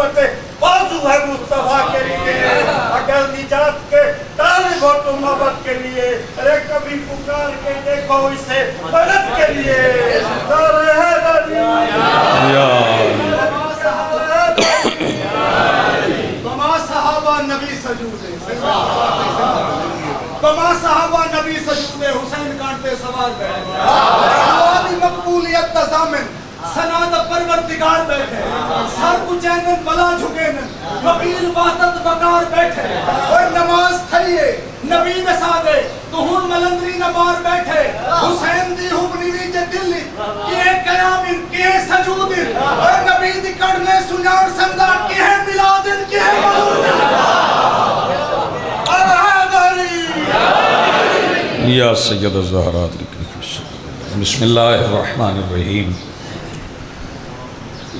قوت بازو ہے مصطفیٰ کے لیے. اگر نجات کے طالب ہو تو محبت کے لیے, ارے کبھی پکار کے دیکھو اسے مدد کے لیے. نعرہ حیدری بما صحابہ نبی سجود بما صحابہ نبی سجود حسین کانٹے سوال بیٹھے جوابی مقبولیت تضامن سناد پروردگار بیٹھے سر کچینن بلا جھکینن قبیل وحدت بکار بیٹھے اور نماز تھئیے نبی نسادے دہون ملندری نمار بیٹھے حسین دی حبنی ویجے دلی کیے قیامن کیے سجودن اور نبی دی کڑنے سنیار سنگا کیے ملادن کیے ملودن. یا سید الزہرات بسم اللہ الرحمن الرحیم.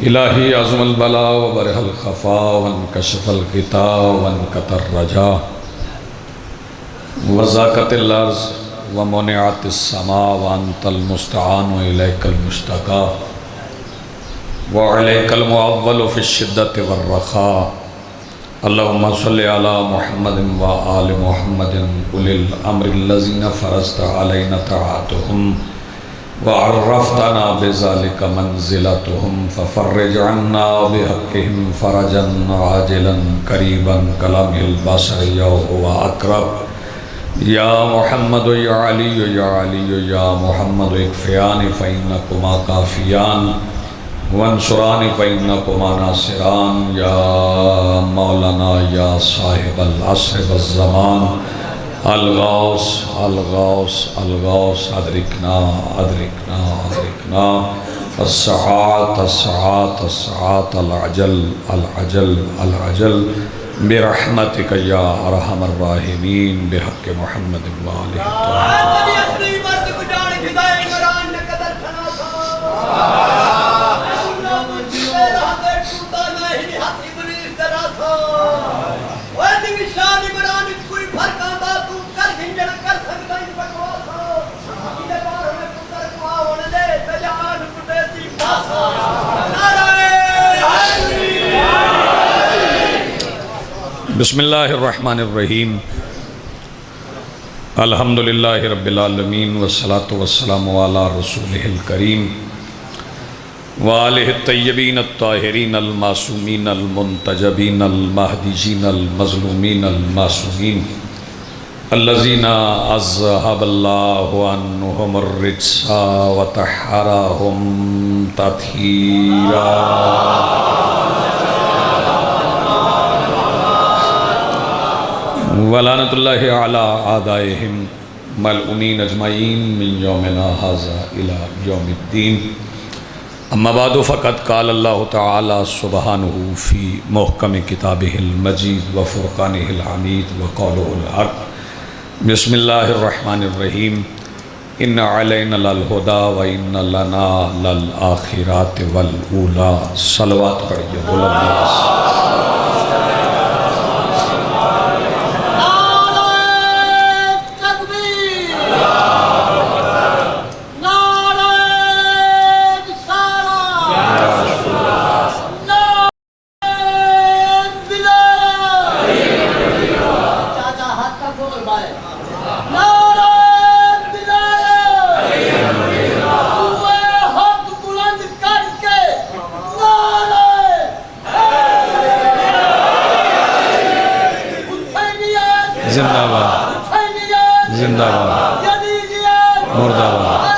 الہی عظم البلا وبرح الخفا وانکشف الغطا وانکت الرجا وزاکت الارض ومنعت السماء وانت المستعان الیک المشتقى وعلیک المعول فی الشدت والرخاء. اللہم صلی علی محمد وآل محمد اولی الامر الذین فرضت علینا طاعتهم وعرفتنا بذلك منزلتهم ففرج عنا بحقهم فرجا عاجلا قریبا کلامه البصر وهو اقرب. یا محمد یا علی یا علی یا محمد اکفیان فإنکما کافیان وانصران فإنکما ناصران. یا مولانا یا صاحب العصر والزمان الغوث الغوث الغوث ادرکنا ادرکنا ادرکنا الساعات الساعات الساعات العجل العجل العجل برحمتک یا ارحم الراحمین بحق محمد وآلہ بسم اللہ الرحمن الرحیم. الحمدللہ رب العالمین والصلاة والسلام علی رسولہ الکریم وآلہ الطیبین الطاہرین المعصومین المنتجبین المہدیین المظلومین المعصومین الذین اذہب اللہ عنہم الرجس وطہرہم تطہیرا. ولعنت اللہ علی اعدائہم ملعونین اجمعین من یومنا ھذا الی یوم الدین. اما بعد فقد قال اللہ تعالی سبحانہ فی محکم کتابہ المجید وفرقانہ الحمید وقولہ الحق. بسم اللہ الرحمن الرحیم. ان علینا للہدی وان لنا للآخرات والاولی. صلوات پڑھیے بلند. زندہ باد زندہ باد مردہ باد.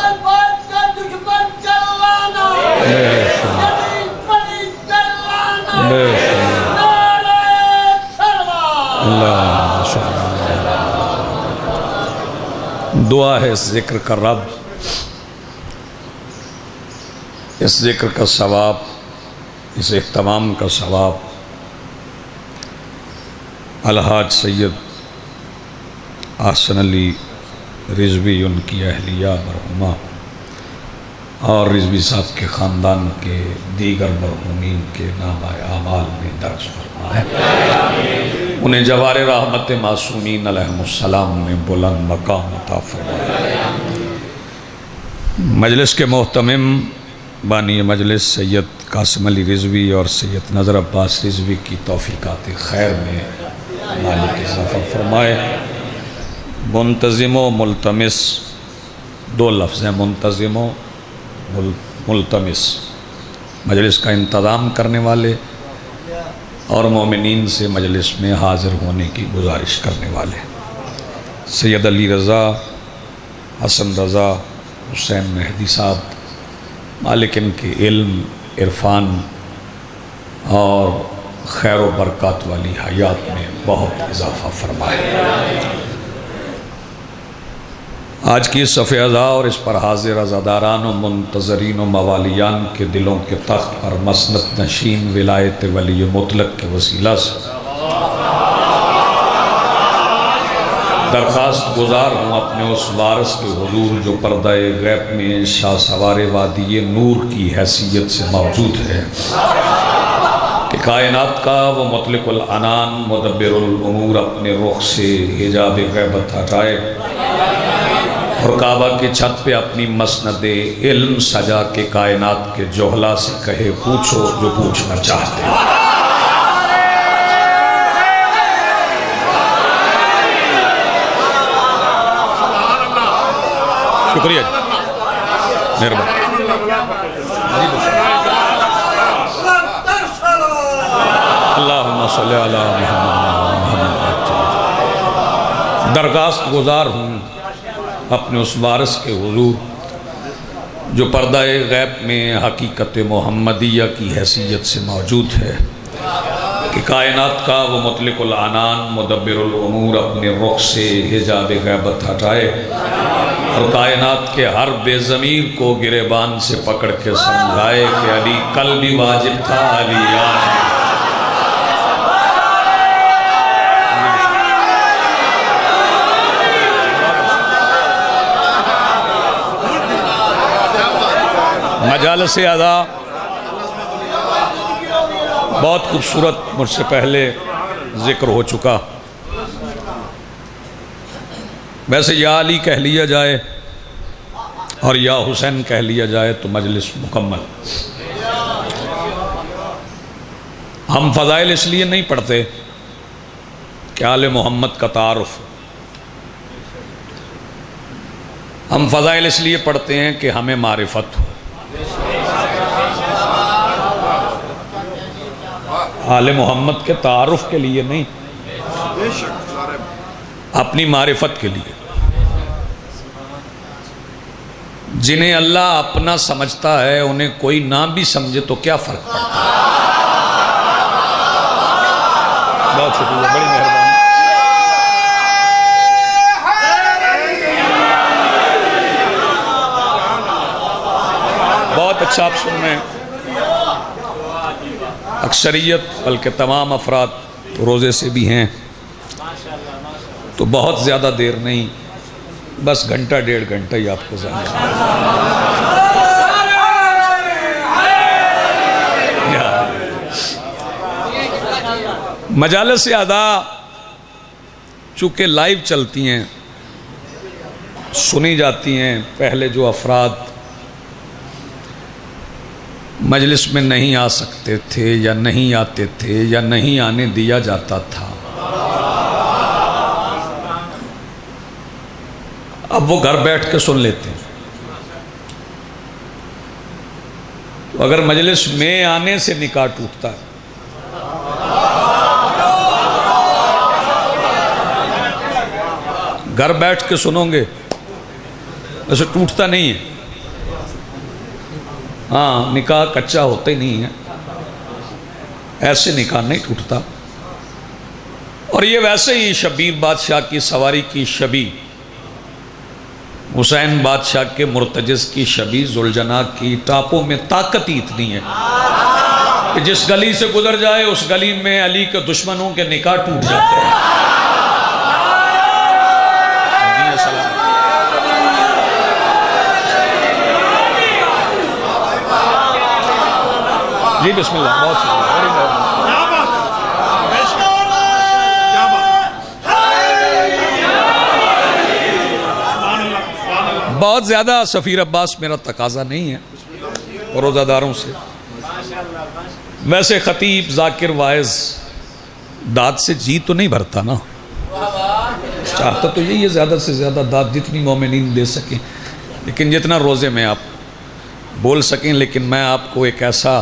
دعا ہے اس ذکر کا رب، اس ذکر کا ثواب، اس اہتمام کا ثواب الحاج سید احسن علی رضوی ان کی اہلیہ مرحومہ اور رضوی صاحب کے خاندان کے دیگر مرحومین کے نامہ اعمال میں درج فرمائے. انہیں جوار رحمت معصومین علیہ السلام میں بلند مقام عطا فرمائے. مجلس کے محتمم بانی مجلس سید قاسم علی رضوی اور سید نظر عباس رضوی کی توفیقات خیر میں مالک اضافہ فرمائے۔ منتظم و ملتمس، دو لفظ ہیں، منتظم و ملتمس، مجلس کا انتظام کرنے والے اور مومنین سے مجلس میں حاضر ہونے کی گزارش کرنے والے، سید علی رضا، حسن رضا، حسین مہدی صاحب، مالک ان کے علم، عرفان اور خیر و برکات والی حیات میں بہت اضافہ فرمائے۔ آج کی صف اعضاء اور اس پر حاضر عزاداران و منتظرین و موالیان کے دلوں کے تخت پر مسند نشین ولایت ولی مطلق کے وسیلہ سے درخواست گزار ہوں اپنے اس وارث کے حضور جو پردہ غیب میں شاہ سوار وادی نور کی حیثیت سے موجود ہے کہ کائنات کا وہ مطلق العنان مدبر الامور اپنے رخ سے حجاب غیبت ہٹائے اور کعبہ کی چھت پہ اپنی مسند علم سجا کے کائنات کے جوہلا سے کہے پوچھو جو پوچھنا چاہتے ہیں۔ شکریہ جی، مہربانی۔ اللہم صلی علی محمد۔ درخواست گزار ہوں اپنے اس وارث کے حضور جو پردہ غیب میں حقیقت محمدیہ کی حیثیت سے موجود ہے کہ کائنات کا وہ مطلق العنان مدبر الامور اپنے رخ سے حجاب غیبت ہٹائے اور کائنات کے ہر بے ضمیر کو گریبان سے پکڑ کے سمجھائے کہ علی کل بھی واجب تھا، علی یاد ہے۔ مجالس اعضاء بہت خوبصورت مجھ سے پہلے ذکر ہو چکا، ویسے یا علی کہہ لیا جائے اور یا حسین کہہ لیا جائے تو مجلس مکمل۔ ہم فضائل اس لیے نہیں پڑھتے کہ آل محمد کا تعارف، ہم فضائل اس لیے پڑھتے ہیں کہ ہمیں معرفت ہو۔ آل محمد کے تعارف کے لیے نہیں، اپنی معرفت کے لیے۔ جنہیں اللہ اپنا سمجھتا ہے انہیں کوئی نہ بھی سمجھے تو کیا فرق پڑتا ہے۔ بہت شکریہ، بڑی مہربانی۔ بہت اچھا آپ سن رہے ہیں۔ اکثریت بلکہ تمام افراد روزے سے بھی ہیں تو بہت زیادہ دیر نہیں، بس گھنٹہ ڈیڑھ گھنٹہ ہی آپ کو ظاہر مجالس اعضاء چونکہ لائیو چلتی ہیں، سنی جاتی ہیں۔ پہلے جو افراد مجلس میں نہیں آ سکتے تھے یا نہیں آتے تھے یا نہیں آنے دیا جاتا تھا، اب وہ گھر بیٹھ کے سن لیتے ہیں۔ تو اگر مجلس میں آنے سے نکاح ٹوٹتا ہے گھر بیٹھ کے سنو گے ویسے ٹوٹتا نہیں ہے۔ ہاں، نکاح کچا ہوتا ہی نہیں ہے، ایسے نکاح نہیں ٹوٹتا۔ اور یہ ویسے ہی شبیر بادشاہ کی سواری کی شبی، حسین بادشاہ کے مرتجز کی شبی، ذوالجناح کی ٹاپوں میں طاقت ہی اتنی ہے کہ جس گلی سے گزر جائے اس گلی میں علی کے دشمنوں کے نکاح ٹوٹ جاتے ہیں۔ جی بسم اللہ، بہت شکریہ۔ بہت زیادہ سفیر عباس میرا تقاضا نہیں ہے روزہ داروں سے، ویسے خطیب ذاکر واعظ داد سے جی تو نہیں بھرتا نا، چاہتا تو یہی ہے زیادہ سے زیادہ داد جتنی مومنین دے سکیں، لیکن جتنا روزے میں آپ بول سکیں. لیکن میں آپ کو ایک ایسا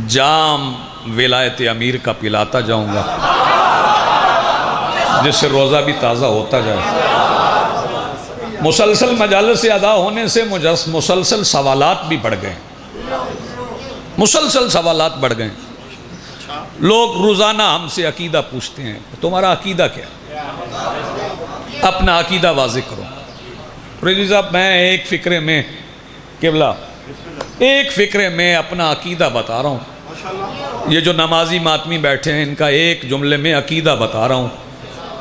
جام ولایت امیر کا پلاتا جاؤں گا جس سے روزہ بھی تازہ ہوتا جائے. مسلسل مجالس سے ادا ہونے سے مسلسل سوالات بھی بڑھ گئے، مسلسل سوالات بڑھ گئے. لوگ روزانہ ہم سے عقیدہ پوچھتے ہیں، تمہارا عقیدہ کیا؟ اپنا عقیدہ واضح کرو. ریزی صاحب میں ایک فکرے میں قبلہ ایک فکرے میں اپنا عقیدہ بتا رہا ہوں. یہ جو نمازی ماتمی بیٹھے ہیں ان کا ایک جملے میں عقیدہ بتا رہا ہوں،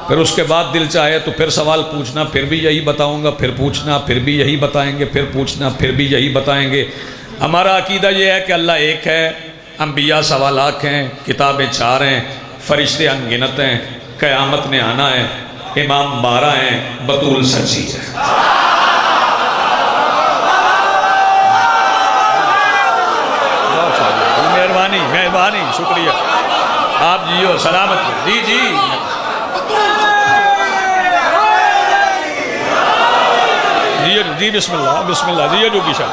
پھر اس کے بعد دل چاہے تو پھر سوال پوچھنا، پھر بھی یہی بتاؤں گا، پھر پوچھنا، پھر بھی یہی بتائیں گے، پھر پوچھنا، پھر بھی یہی بتائیں گے. ہمارا عقیدہ یہ ہے کہ اللہ ایک ہے، انبیاء 1.25 لاکھ ہیں، کتابیں 4 ہیں، فرشتے انگنت ہیں، قیامت نے آنا ہے، امام 12 ہیں، بطول سچی ہے. مہربانی مہربانی، شکریہ. آپ جیو سلامت. جی جی جی بسم اللہ بسم اللہ. جی جو کشا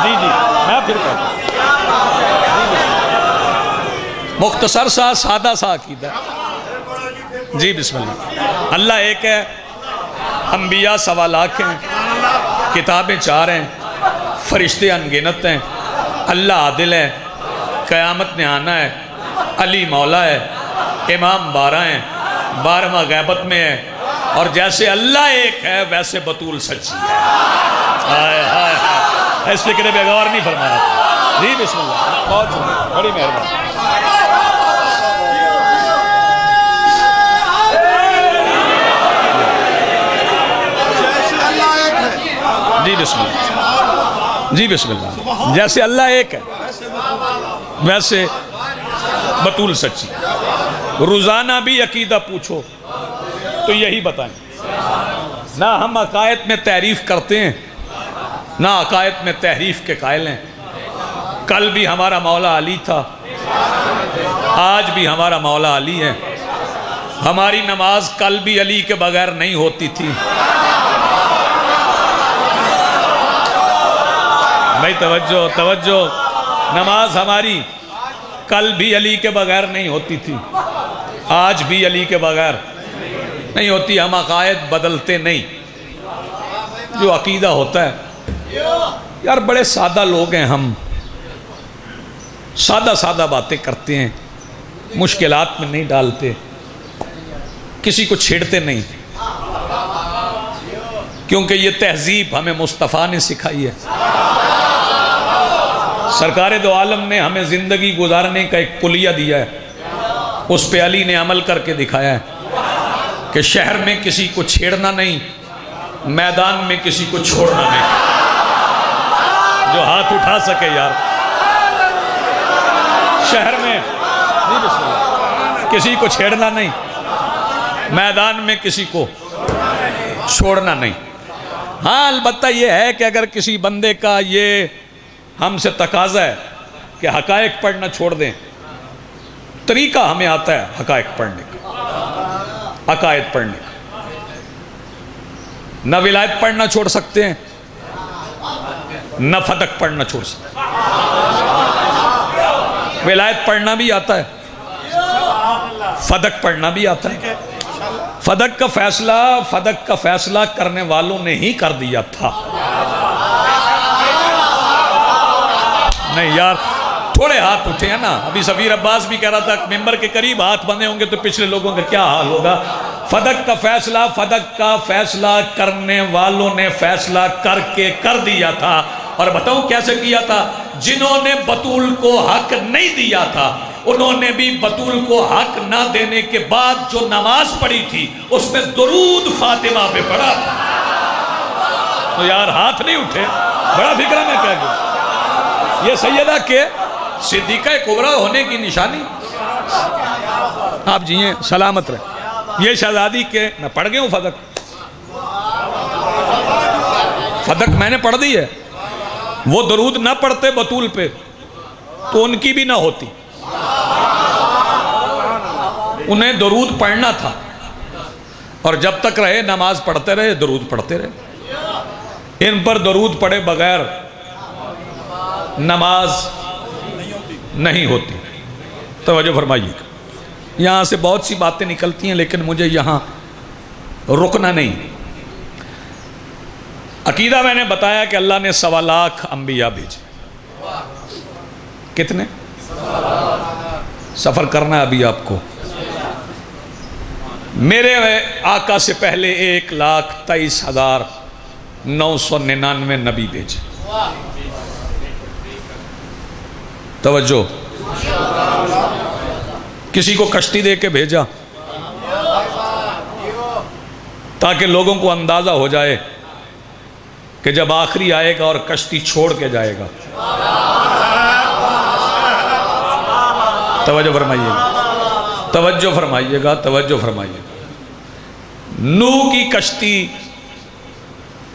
جی جی میں پھر کہتا ہوں. مختصر سا سادہ سا عقیدہ. جی بسم اللہ. اللہ ایک ہے، انبیاء 1.25 لاکھ ہیں، کتابیں 4 ہیں، فرشتے انگنت ہیں، اللہ عادل ہے، قیامت نے آنا ہے، علی مولا ہے، امام 12 ہیں، 12واں غیبت میں ہے، اور جیسے اللہ ایک ہے ویسے بطول سچی ہے. ہائے ہائے ہائے، اس فکرے پہ غور نہیں فرمایا. جی بسم اللہ. بہت شکریہ، بڑی مہربانی. جی بسم اللہ. جی بسم اللہ. جیسے اللہ ایک ہے ویسے بطول سچی. روزانہ بھی عقیدہ پوچھو تو یہی بتائیں. نہ ہم عقائد میں تعریف کرتے ہیں نہ عقائد میں تحریف کے قائل ہیں. کل بھی ہمارا مولا علی تھا، آج بھی ہمارا مولا علی ہے. ہماری نماز کل بھی علی کے بغیر نہیں ہوتی تھی. بھائی توجہ توجہ. نماز ہماری کل بھی علی کے بغیر نہیں ہوتی تھی، آج بھی علی کے بغیر نہیں ہوتی. ہم عقائد بدلتے نہیں. جو عقیدہ ہوتا ہے، یار بڑے سادہ لوگ ہیں ہم، سادہ سادہ باتیں کرتے ہیں، مشکلات میں نہیں ڈالتے، کسی کو چھیڑتے نہیں، کیونکہ یہ تہذیب ہمیں مصطفیٰ نے سکھائی ہے. سرکار دو عالم نے ہمیں زندگی گزارنے کا ایک کلیہ دیا ہے، اس پہ علی نے عمل کر کے دکھایا ہے کہ شہر میں کسی کو چھیڑنا نہیں، میدان میں کسی کو چھوڑنا نہیں. جو ہاتھ اٹھا سکے یار. شہر میں کسی کو چھیڑنا نہیں، میدان میں کسی کو چھوڑنا نہیں. ہاں البتہ یہ ہے کہ اگر کسی بندے کا یہ ہم سے تقاضا ہے کہ حقائق پڑھنا چھوڑ دیں، طریقہ ہمیں آتا ہے حقائق پڑھنے کا، عقائد پڑھنے کا. نہ ولایت پڑھنا چھوڑ سکتے ہیں، نہ فدق پڑھنا چھوڑ سکتے ہیں. ولایت پڑھنا بھی آتا ہے، فدق پڑھنا بھی آتا ہے. فدق کا فیصلہ کرنے والوں نے ہی کر دیا تھا. نہیں یار تھوڑے ہاتھ اٹھے ہیں نا. ابھی سفیر عباس بھی کہہ رہا تھا ممبر کے قریب ہاتھ بندے ہوں گے تو پچھلے لوگوں کا کیا حال ہوگا. فدق کا فیصلہ کرنے والوں نے فیصلہ کر کے کر دیا تھا. اور بتاؤں کیسے کیا تھا؟ جنہوں نے بطول کو حق نہیں دیا تھا انہوں نے بھی بطول کو حق نہ دینے کے بعد جو نماز پڑھی تھی اس میں درود فاطمہ پہ پڑھا تھا. تو یار ہاتھ نہیں اٹھے، بڑا فکرہ میں کہہ گیا. یہ سیدہ کے صدیقہ کبریٰ ہونے کی نشانی. آپ جیئیں سلامت رہیں. یہ شہزادی کے میں پڑھ گیا ہوں فدق میں نے پڑھ دی ہے. وہ درود نہ پڑھتے بطول پہ تو ان کی بھی نہ ہوتی. انہیں درود پڑھنا تھا اور جب تک رہے نماز پڑھتے رہے, درود پڑھتے رہے. ان پر درود پڑھے بغیر نماز نہیں ہوتی. توجہ فرمائیے. یہاں سے بہت سی باتیں نکلتی ہیں لیکن مجھے یہاں رکنا نہیں. عقیدہ میں نے بتایا کہ اللہ نے 1.25 لاکھ انبیاء بھیجے. کتنے؟ سفر کرنا ہے ابھی آپ کو. میرے آقا سے پہلے 1,23,999 نبی بھیجے. توجہ. کسی کو کشتی دے کے بھیجا تاکہ لوگوں کو اندازہ ہو جائے کہ جب آخری آئے گا اور کشتی چھوڑ کے جائے گا. توجہ فرمائیے گا, توجہ فرمائیے گا, توجہ فرمائیے گا. نوح کی کشتی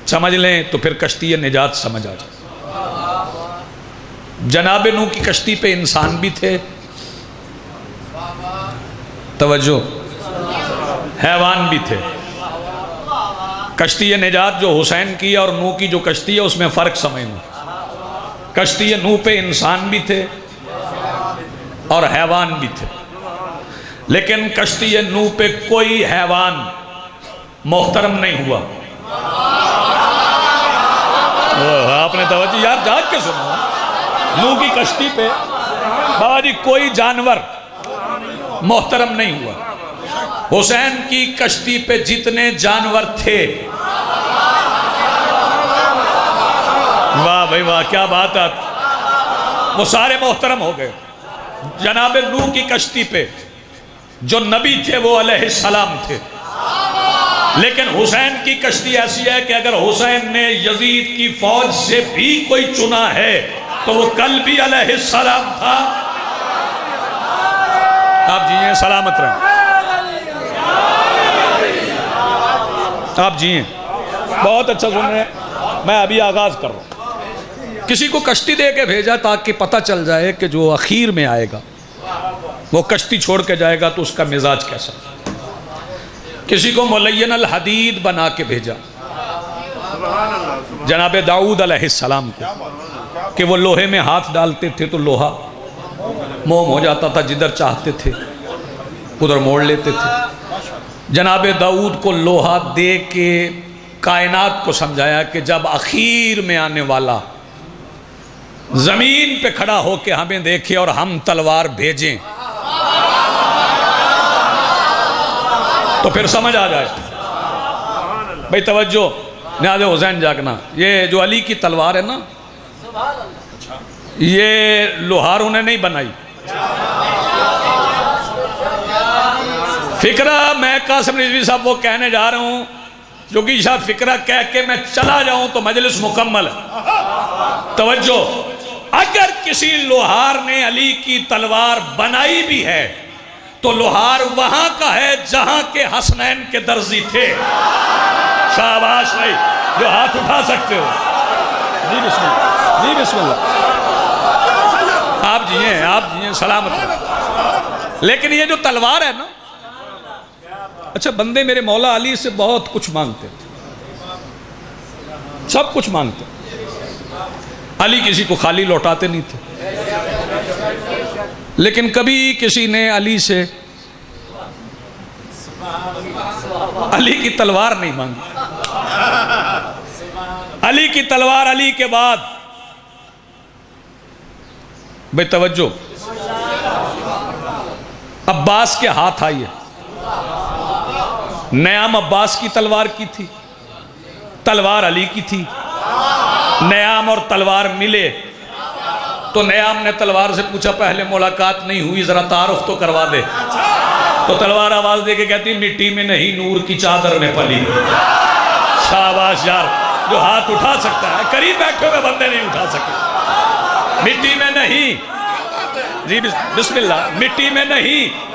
سمجھ لیں تو پھر کشتی نجات سمجھ آ جائے. جناب نوح کی کشتی پہ انسان بھی تھے, توجہ, حیوان بھی تھے. کشتی نجات جو حسین کی اور نوح کی جو کشتی ہے اس میں فرق سمجھنا. کشتی نوح پہ انسان بھی تھے اور حیوان بھی تھے, لیکن کشتی نوح پہ کوئی حیوان محترم نہیں ہوا. آپ نے توجہ یار جاگ کے سنا. نوح کی کشتی پہ بابا جی کوئی جانور محترم نہیں ہوا. حسین کی کشتی پہ جتنے جانور تھے, واہ بھائی واہ کیا بات ہے, وہ سارے محترم ہو گئے. جناب نوح کی کشتی پہ جو نبی تھے وہ علیہ السلام تھے, لیکن حسین کی کشتی ایسی ہے کہ اگر حسین نے یزید کی فوج سے بھی کوئی چنا ہے تو وہ کل بھی علیہ السلام تھا. آپ جیئیں سلامت رہیں, آپ جیئیں. بہت اچھا سن رہے ہیں. میں ابھی آغاز کر رہا ہوں. کسی کو کشتی دے کے بھیجا تاکہ پتہ چل جائے کہ جو اخیر میں آئے گا وہ کشتی چھوڑ کے جائے گا تو اس کا مزاج کیسا. کسی کو ملین الحدید بنا کے بھیجا جناب داؤد علیہ السلام کو کہ وہ لوہے میں ہاتھ ڈالتے تھے تو لوہا موم ہو جاتا تھا, جدھر چاہتے تھے ادھر موڑ لیتے تھے. جناب داؤد کو لوہا دے کے کائنات کو سمجھایا کہ جب اخیر میں آنے والا زمین پہ کھڑا ہو کے ہمیں دیکھے اور ہم تلوار بھیجیں تو پھر سمجھ آ جائے. بھئی توجہ, نیاز حسین جاگنا. یہ جو علی کی تلوار ہے نا, یہ لوہاروں نے نہیں بنائی. فکرہ میں قاسم رضوی صاحب وہ کہنے جا رہا ہوں جو کہ شاید فکرہ کہہ کے میں چلا جاؤں تو مجلس مکمل ہے. توجہ, اگر کسی لوہار نے علی کی تلوار بنائی بھی ہے تو لوہار وہاں کا ہے جہاں کے حسنین کے درزی تھے. شاباش بھائی, جو ہاتھ اٹھا سکتے ہو. جی بسم اللہ, جی بسم اللہ. آپ جیئیں سلامت ہیں. لیکن یہ جو تلوار ہے نا, اچھا بندے میرے مولا علی سے بہت کچھ مانگتے, سب کچھ مانگتے. علی کسی کو خالی لوٹاتے نہیں تھے, لیکن کبھی کسی نے علی سے علی کی تلوار نہیں مانگی. علی کی تلوار علی کے بعد بے توجہ عباس کے ہاتھ آئی ہے. نیام عباس کی تلوار کی تھی, تلوار علی کی تھی. نیام اور تلوار ملے تو نیام نے تلوار سے پوچھا پہلے ملاقات نہیں ہوئی ذرا تعارف تو کروا دے. تو تلوار آواز دے کے کہتی مٹی میں نہیں نور کی چادر میں پلی. شاباش یار, جو ہاتھ اٹھا سکتا ہے. قریب بیٹھے ہوئے بندے نہیں اٹھا سکتے. مٹی میں نہیں, جی بسم اللہ, مٹی میں نہیں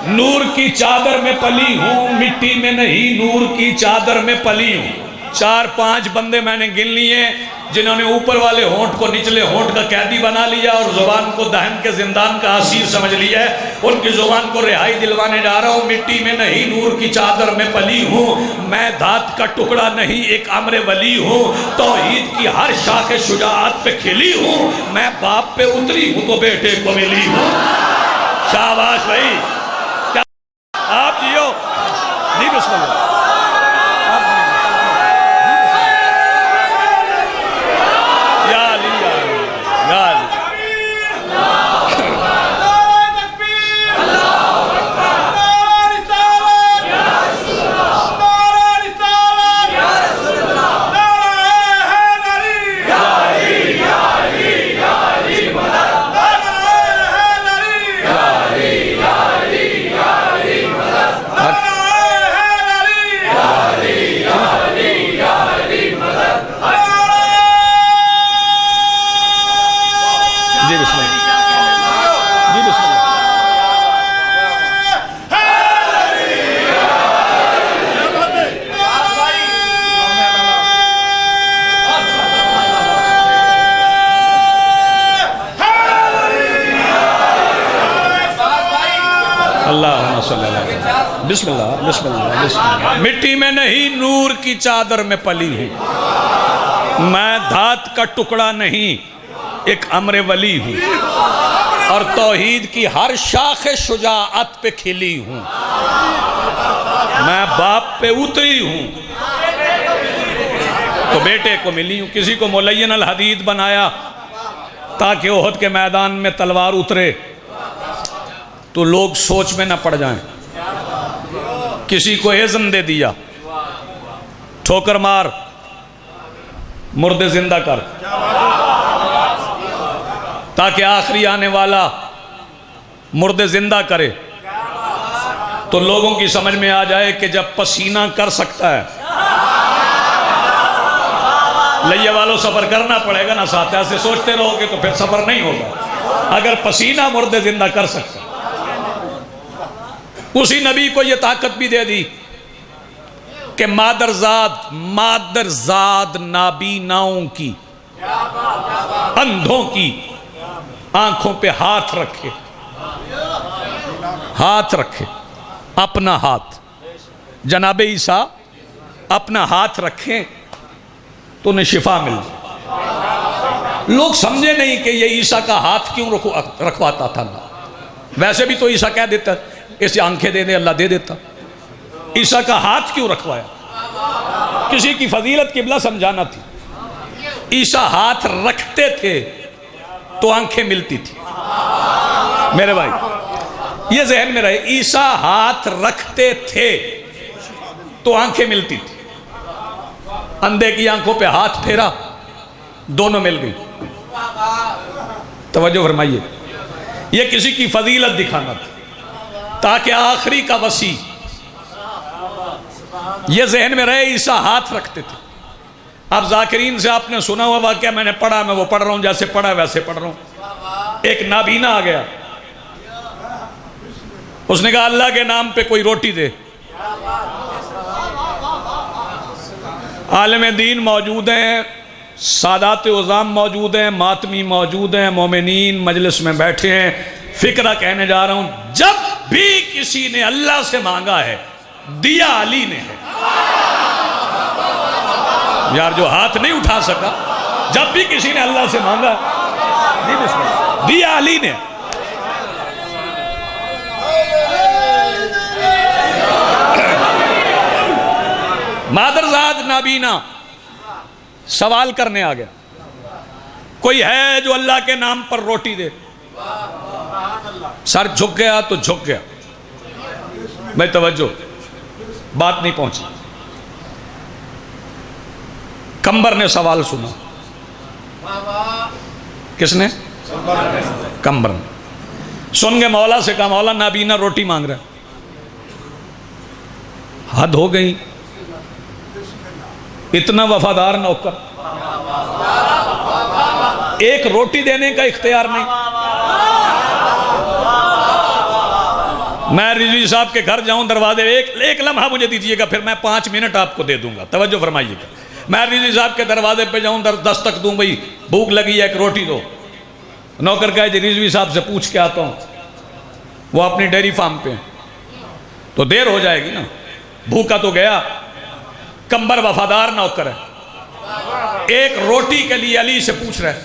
نور کی چادر میں پلی ہوں, مٹی میں نہیں نور کی چادر میں پلی ہوں. 4-5 بندے میں نے گن لیے جنہوں نے اوپر والے ہونٹ کو نچلے ہونٹ کا قیدی بنا لیا اور زبان کو دہن کے زندان کا اسیر سمجھ لیا ہے، ان کی زبان کو رہائی دلوانے جا رہا ہوں۔ مٹی میں نہیں نور کی چادر میں پلی ہوں، میں دھات کا ٹکڑا نہیں ایک امر ولی ہوں، توحید کی ہر شاخ شجاعت پہ کھلی ہوں، میں باپ پہ اتری ہوں تو بیٹے کو ملی ہوں۔ شاباش بھائی، آپ جیو جی، بسم اللہ۔ بسم اللہ بسم اللہ بسم اللہ۔ مٹی میں نہیں نور کی چادر میں پلی ہوں، میں دھات کا ٹکڑا نہیں ایک امر ولی ہوں، اور توحید کی ہر شاخ شجاعت پہ کھلی ہوں، میں باپ پہ اتری ہوں تو بیٹے کو ملی ہوں۔ کسی کو ملین الحدید بنایا تاکہ احد کے میدان میں تلوار اترے تو لوگ سوچ میں نہ پڑ جائیں۔ کسی کو اذن دے دیا، ٹھوکر مار، مردے زندہ کر، تاکہ آخری آنے والا مردے زندہ کرے تو لوگوں کی سمجھ میں آ جائے کہ جب پسینہ کر سکتا ہے، لئیے والوں سفر کرنا پڑے گا نا ساتھ، ایسے سوچتے رہو گے تو پھر سفر نہیں ہوگا۔ اگر پسینہ مردے زندہ کر سکتا، اسی نبی کو یہ طاقت بھی دے دی کہ مادر زاد نابیناؤں کی، اندھوں کی آنکھوں پہ ہاتھ رکھے، اپنا ہاتھ، جناب عیسیٰ اپنا ہاتھ رکھیں تو انہیں شفا مل جائے۔ لوگ سمجھے نہیں کہ یہ عیسیٰ کا ہاتھ کیوں رکھواتا تھا اللہ، ویسے بھی تو عیسیٰ کہہ دیتا اسے آنکھیں دے دے اللہ دے دیتا، عیسیٰ کا ہاتھ کیوں رکھوایا؟ کسی کی فضیلت قبلہ سمجھانا تھی۔ عیسیٰ ہاتھ رکھتے تھے تو آنکھیں ملتی تھی۔ میرے بھائی یہ ذہن میں رہے، عیسیٰ ہاتھ رکھتے تھے تو آنکھیں ملتی تھی۔ اندھے کی آنکھوں پہ ہاتھ پھیرا، دونوں مل گئی۔ توجہ فرمائیے، یہ کسی کی فضیلت دکھانا تھا تاکہ آخری کا وسیع یہ ذہن میں رہے، عیسیٰ ہاتھ رکھتے تھے۔ اب ذاکرین سے آپ نے سنا ہوا واقعہ، میں نے پڑھا، میں وہ پڑھ رہا ہوں، جیسے پڑھا ویسے پڑھ رہا ہوں۔ ایک نابینا آ گیا، اس نے کہا اللہ کے نام پہ کوئی روٹی دے۔ عالم دین موجود ہیں، سادات عظام موجود ہیں، ماتمی موجود ہیں، مومنین مجلس میں بیٹھے ہیں۔ فکرہ کہنے جا رہا ہوں، جب بھی کسی نے اللہ سے مانگا ہے دیا علی نے ہے۔ یار جو ہاتھ نہیں اٹھا سکا، جب بھی کسی نے اللہ سے مانگا دیا علی نے۔ مادرزاد نابینا سوال کرنے آ گیا، کوئی ہے جو اللہ کے نام پر روٹی دے؟ سر جھک گیا تو جھک گیا۔ میں توجہ، بات نہیں پہنچی۔ کمبر نے سوال سنا۔ کس نے؟ کمبر نے سن کے مولا سے کہا، مولا نابینا روٹی مانگ رہا ہے۔ حد ہو گئی، اتنا وفادار نوکر، ایک روٹی دینے کا اختیار نہیں۔ میں رضوی صاحب کے گھر جاؤں، دروازے ایک لمحہ مجھے دیجئے گا، پھر میں 5 منٹ آپ کو دے دوں گا۔ توجہ فرمائیے گا، میں رضوی صاحب کے دروازے پہ جاؤں دستک دوں، بھئی بھوک لگی ہے ایک روٹی دو، نوکر کہے جی رضوی صاحب سے پوچھ کے آتا ہوں، وہ اپنی ڈیری فارم پہ تو دیر ہو جائے گی نا، بھوکا تو گیا۔ کمبر وفادار نوکر ہے، ایک روٹی کے لیے علی سے پوچھ رہے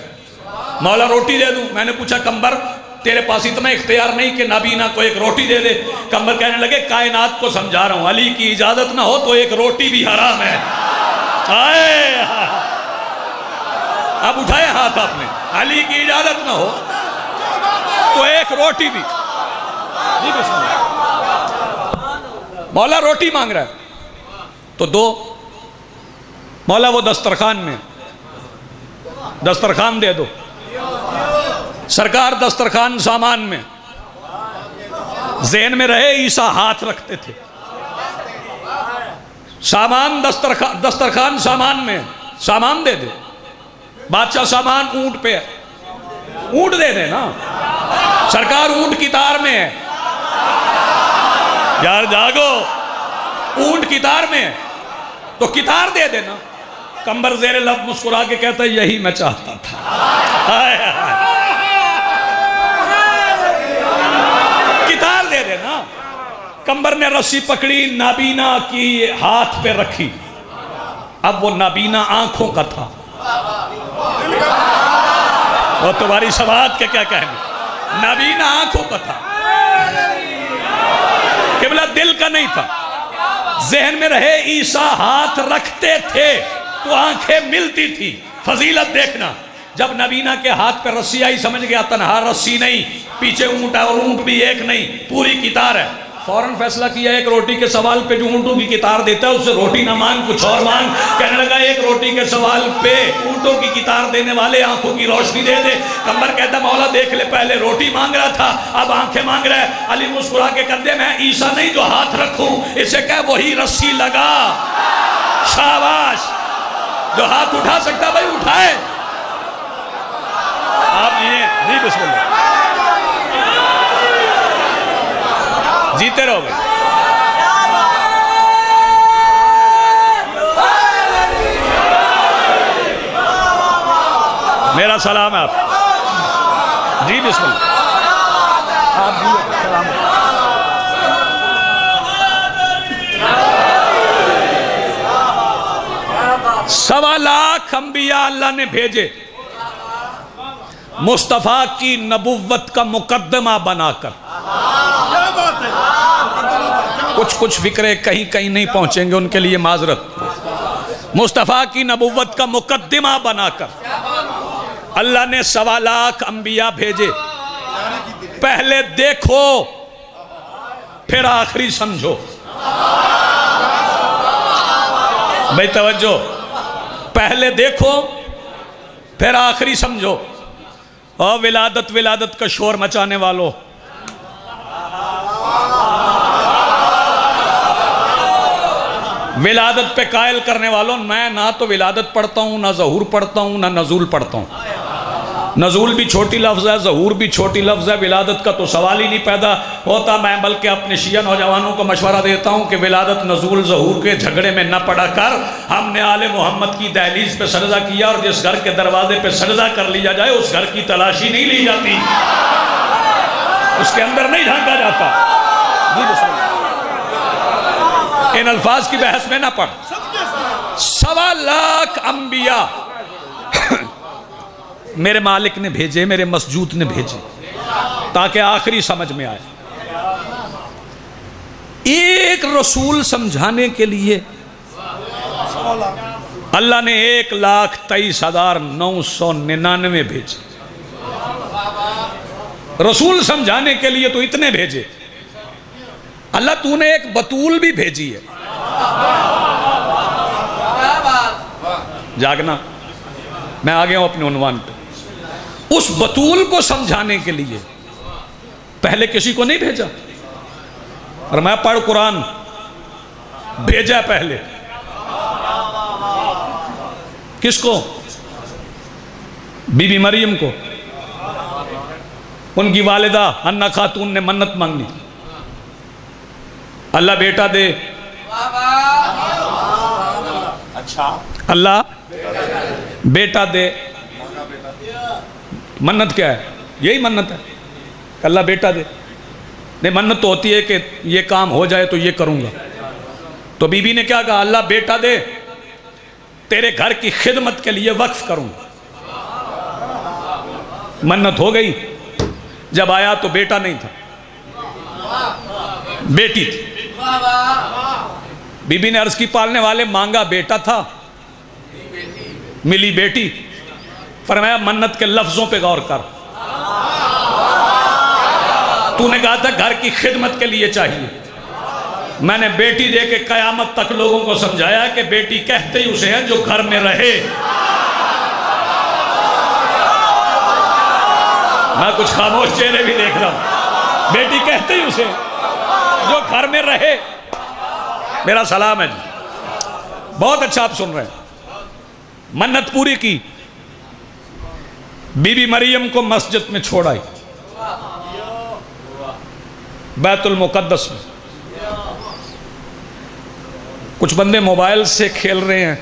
مولا روٹی دے دوں؟ میں نے پوچھا کمبر تیرے پاس اتنا اختیار نہیں کہ نابینا کو ایک روٹی دے دے؟ کمبر کہنے لگے کائنات کو سمجھا رہا ہوں، علی کی اجازت نہ ہو تو ایک روٹی بھی حرام ہے۔ آئے اب اٹھائے ہاتھ آپ نے، علی کی اجازت نہ ہو تو ایک روٹی بھی۔ جی بسم اللہ، مولا روٹی مانگ رہا ہے تو دو۔ مولا وہ دسترخوان میں، دسترخوان دے دو۔ سرکار دسترخوان سامان میں، ذہن میں رہے عیسیٰ ہاتھ رکھتے تھے، سامان دسترخوان سامان میں، سامان دے دے۔ بادشاہ سامان اونٹ پہ ہے، اونٹ دے دے نا، سرکار اونٹ کی تار میں ہے، یار جاگو، اونٹ کی تار میں ہے تو کتار دے دے نا۔ کمبر زیر لب مسکرا کے کہتا ہے یہی میں چاہتا تھا، کتار دے دے نا۔ کمبر نے رسی پکڑی، نابینا کی ہاتھ پہ رکھی، اب وہ نابینا آنکھوں کا تھا، وہ تمہاری سوات کے کیا کہنے، نابینا آنکھوں کا تھا، قبلہ دل کا نہیں تھا۔ ذہن میں رہے عیسیٰ ہاتھ رکھتے تھے تو آنکھیں ملتی تھی۔ فضیلت دیکھنا، جب نبینا کے ہاتھ پہ رسی آئی سمجھ گیا تنہا رسی نہیں، پیچھے اونٹ ہے اور اونٹ بھی ایک نہیں، پوری کتار ہے۔ فوراً فیصلہ کیا ایک روٹی کے سوال پہ جو اونٹوں کی کتار دیتا ہے اس سے روٹی نہ مانگ کچھ اور مانگ۔ کہنے لگا ایک روٹی کے سوال پہ اونٹوں کی کتار دینے والے آنکھوں کی روشنی دے دے۔ کمبر کہتا مولا دیکھ لے، پہلے روٹی مانگ رہا تھا اب آنکھیں مانگ رہا ہے۔ علی مسکرا کے کہتے میں عیسیٰ نہیں جو ہاتھ رکھوں، اسے کہہ وہی رسی لگا۔ شاباش، جو ہاتھ اٹھا سکتا بھائی اٹھائے۔ آپ جی بسم اللہ، جیتے رہو گے۔ میرا سلام ہے آپ جی بسم اللہ، آپ جی سلام ہے۔ سوا لاکھ انبیاء اللہ نے بھیجے مصطفیٰ کی نبوت کا مقدمہ بنا کر۔ کچھ فکرے کہیں کہیں نہیں پہنچیں گے، ان کے لیے معذرت۔ مصطفیٰ کی نبوت کا مقدمہ بنا کر اللہ نے سوا لاکھ انبیاء بھیجے۔ پہلے دیکھو پھر آخری سمجھو۔ بھائی توجہ، پہلے دیکھو پھر آخری سمجھو۔ اور ولادت کا شور مچانے والوں، ولادت پہ قائل کرنے والوں، میں نہ تو ولادت پڑھتا ہوں، نہ ظہور پڑھتا ہوں، نہ نزول پڑھتا ہوں۔ نزول بھی چھوٹی لفظ ہے، ظہور بھی چھوٹی لفظ ہے، ولادت کا تو سوال ہی نہیں پیدا ہوتا۔ میں بلکہ اپنے شیعہ نوجوانوں کو مشورہ دیتا ہوں کہ ولادت نزول ظہور کے جھگڑے میں نہ پڑا کر، ہم نے آل محمد کی دہلیز پہ سجدہ کیا، اور جس گھر کے دروازے پہ سجدہ کر لیا جائے اس گھر کی تلاشی نہیں لی جاتی، اس کے اندر نہیں جھانکا جاتا۔ جی بسم اللہ، ان الفاظ کی بحث میں نہ پڑھ۔ سوا لاکھ انبیاء میرے مالک نے بھیجے، میرے مسجود نے بھیجے تاکہ آخری سمجھ میں آئے۔ ایک رسول سمجھانے کے لیے اللہ نے 1,23,999 بھیجے۔ رسول سمجھانے کے لیے تو اتنے بھیجے، اللہ تو نے ایک بطول بھی بھیجی ہے۔ جاگنا، میں آ گیا ہوں اپنے عنوان پہ۔ اس بطول کو سمجھانے کے لیے پہلے کسی کو نہیں بھیجا، فرمایا پڑھ قرآن، بھیجا پہلے کس کو؟ بی بی مریم کو۔ ان کی والدہ حنا خاتون نے منت مانگی، اللہ بیٹا دے۔ اللہ بیٹا دے. منت کیا ہے؟ یہی منت ہے کہ اللہ بیٹا دے. نہیں، منت تو ہوتی ہے کہ یہ کام ہو جائے تو یہ کروں گا. تو بی بی نے کیا کہا؟ اللہ بیٹا دے، تیرے گھر کی خدمت کے لیے وقف کروں. منت ہو گئی. جب آیا تو بیٹا نہیں تھا، بیٹی تھی. بی بی نے عرض کی پالنے والے مانگا بیٹا تھا، ملی بیٹی. فرمایا منت کے لفظوں پہ غور کر. تو نے کہا تھا گھر کی خدمت کے لیے چاہیے. میں نے بیٹی دے کے قیامت تک لوگوں کو سمجھایا کہ بیٹی کہتے ہی اسے ہے جو گھر میں رہے. میں کچھ خاموش چہرے بھی دیکھ رہا ہوں. بیٹی کہتے ہی اسے جو گھر میں رہے. میرا سلام ہے جی. بہت اچھا آپ سن رہے ہیں. منت پوری کی. بی بی مریم کو مسجد میں چھوڑ آئی، بیت المقدس میں. کچھ بندے موبائل سے کھیل رہے ہیں.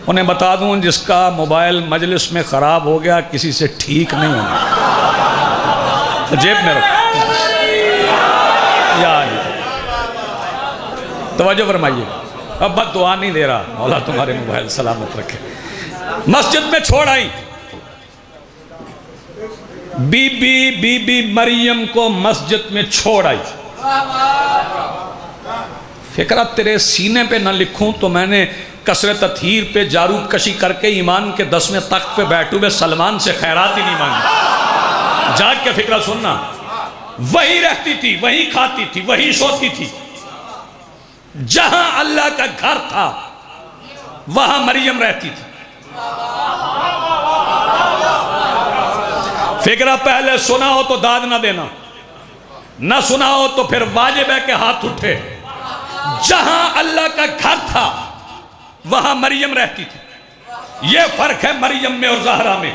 انہیں بتا دوں جس کا موبائل مجلس میں خراب ہو گیا کسی سے ٹھیک نہیں ہوگا. جیب میں رکھو. یا توجہ فرمائیے. اب بد دعا نہیں دے رہا، مولا تمہارے موبائل سلامت رکھے. مسجد میں چھوڑ آئی. بی بی مریم کو مسجد میں چھوڑ آئی. فکرہ تیرے سینے پہ نہ لکھوں تو میں نے کثرت تطہیر پہ جارو کشی کر کے ایمان کے 10ویں تخت پہ بیٹھے ہوئے سلمان سے خیرات ہی نہیں مانگی. جاگ کے فکرہ سننا. وہی رہتی تھی، وہی کھاتی تھی، وہی سوتی تھی. جہاں اللہ کا گھر تھا وہاں مریم رہتی تھی. فکرہ پہلے سنا ہو تو داد نہ دینا، نہ سنا ہو تو پھر واجب ہے کہ ہاتھ اٹھے. جہاں اللہ کا گھر تھا وہاں مریم رہتی تھی. یہ فرق ہے مریم میں اور زہرا میں.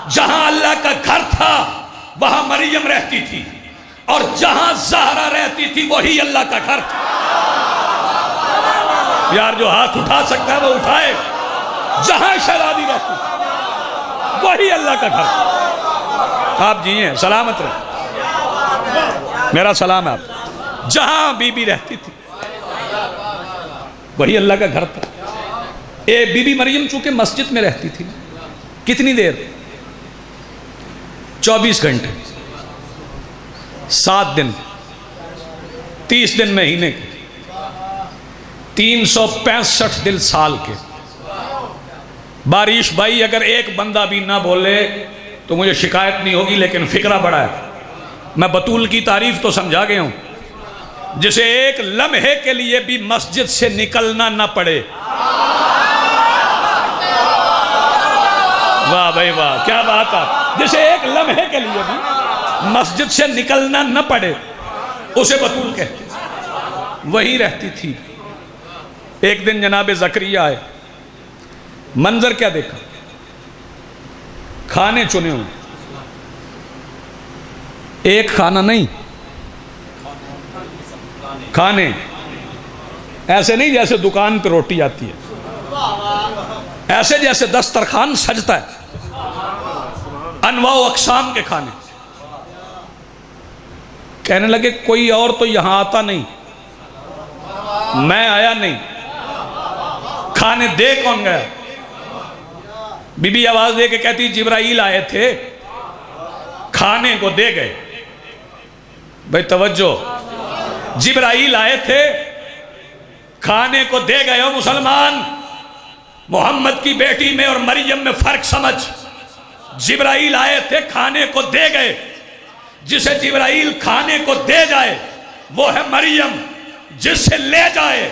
جہاں اللہ کا گھر تھا وہاں مریم رہتی تھی، اور جہاں زہرا رہتی تھی وہی اللہ کا گھر تھا. یار جو ہاتھ اٹھا سکتا ہے وہ اٹھائے. جہاں شہزادی رہتی تھی وہی اللہ کا گھر تھا. آپ جیئیں سلامت رہے. میرا سلام ہے آپ. جہاں بی بی رہتی تھی وہی اللہ کا گھر تھا. بی بی مریم چونکہ مسجد میں رہتی تھی. کتنی دیر؟ 24 گھنٹے، 7 دن، 30 دن مہینے کے، 365 دن سال کے. بارش بھائی اگر ایک بندہ بھی نہ بولے تو مجھے شکایت نہیں ہوگی، لیکن فکرہ بڑا ہے. میں بطول کی تعریف تو سمجھا گیا ہوں. جسے ایک لمحے کے لیے بھی مسجد سے نکلنا نہ پڑے. واہ بھائی واہ، کیا بات ہے. جسے ایک لمحے کے لیے بھی مسجد سے نکلنا نہ پڑے اسے بطول کہتے. وہی رہتی تھی. ایک دن جناب زکریا آئے. منظر کیا دیکھا؟ کھانے چنے ہوئے. ایک کھانا نہیں، کھانے. ایسے نہیں جیسے دکان پہ روٹی آتی ہے، ایسے جیسے دسترخوان سجتا ہے. انواع و اقسام کے کھانے. کہنے لگے کوئی اور تو یہاں آتا نہیں، میں آیا نہیں، کھانے دے کون گیا؟ بی بی آواز دے کے کہتی جبرائیل آئے تھے، کھانے کو دے گئے. بھئی توجہ، جبرائیل آئے تھے کھانے کو دے گئے. ہو مسلمان، محمد کی بیٹی میں اور مریم میں فرق سمجھ. جبرائیل آئے تھے کھانے کو دے گئے. جسے جبرائیل کھانے کو دے جائے وہ ہے مریم. جس سے لے جائے،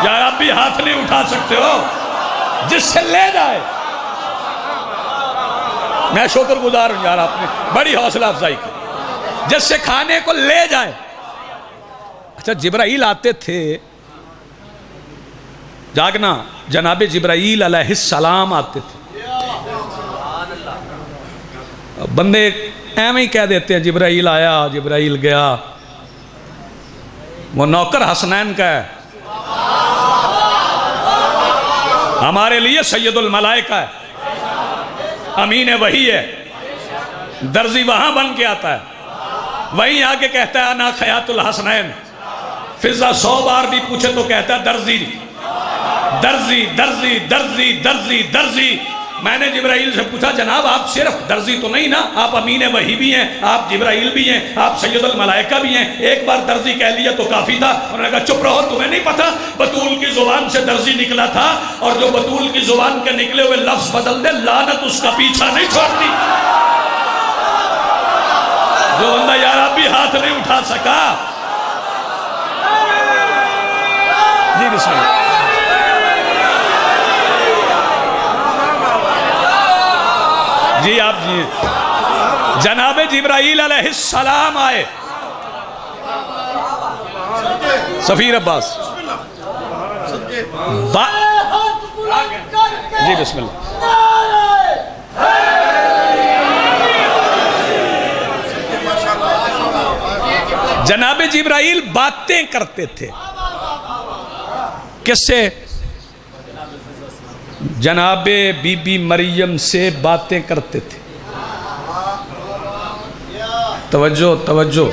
یار آپ بھی ہاتھ نہیں اٹھا سکتے ہو، جس سے لے جائے. میں شکر گزار ہوں یار، آپ نے بڑی حوصلہ افزائی کی. جس سے کھانے کو لے جائے. اچھا جبرائیل آتے تھے، جاگنا، جناب جبرائیل علیہ السلام آتے تھے. بندے ایویں ہی کہہ دیتے ہیں جبرائیل آیا جبرائیل گیا. وہ نوکر حسنین کا ہے. ہمارے لیے سید الملائکہ ہے، امین وحی ہے، درزی وہاں بن کے آتا ہے، وہیں آ کے کہتا ہے انا خیاط الحسنین، فضا 100 بار بھی پوچھے تو کہتا ہے درزی درزی درزی درزی درزی درزی۔ میں نے جبرائیل سے پوچھا جناب آپ صرف درزی تو نہیں نا، آپ امین وحی بھی ہیں، آپ جبرائیل بھی ہیں، آپ سید الملائکہ بھی ہیں، ایک بار درزی کہہ لیا تو کافی تھا۔ انہوں نے کہا چپ رہو، تمہیں نہیں پتا بطول کی زبان سے درزی نکلا تھا، اور جو بطول کی زبان کے نکلے ہوئے لفظ بدل دے لعنت اس کا پیچھا نہیں چھوڑتی۔ جو بندہ یار اب بھی ہاتھ نہیں اٹھا سکا، جی بسم اللہ۔ جی آپ جی جناب جبرائیل علیہ السلام آئے، سفیر عباس جی بسم اللہ۔ جناب جبرائیل باتیں کرتے تھے، کس سے؟ جناب بی بی مریم سے باتیں کرتے تھے۔ توجہ توجہ،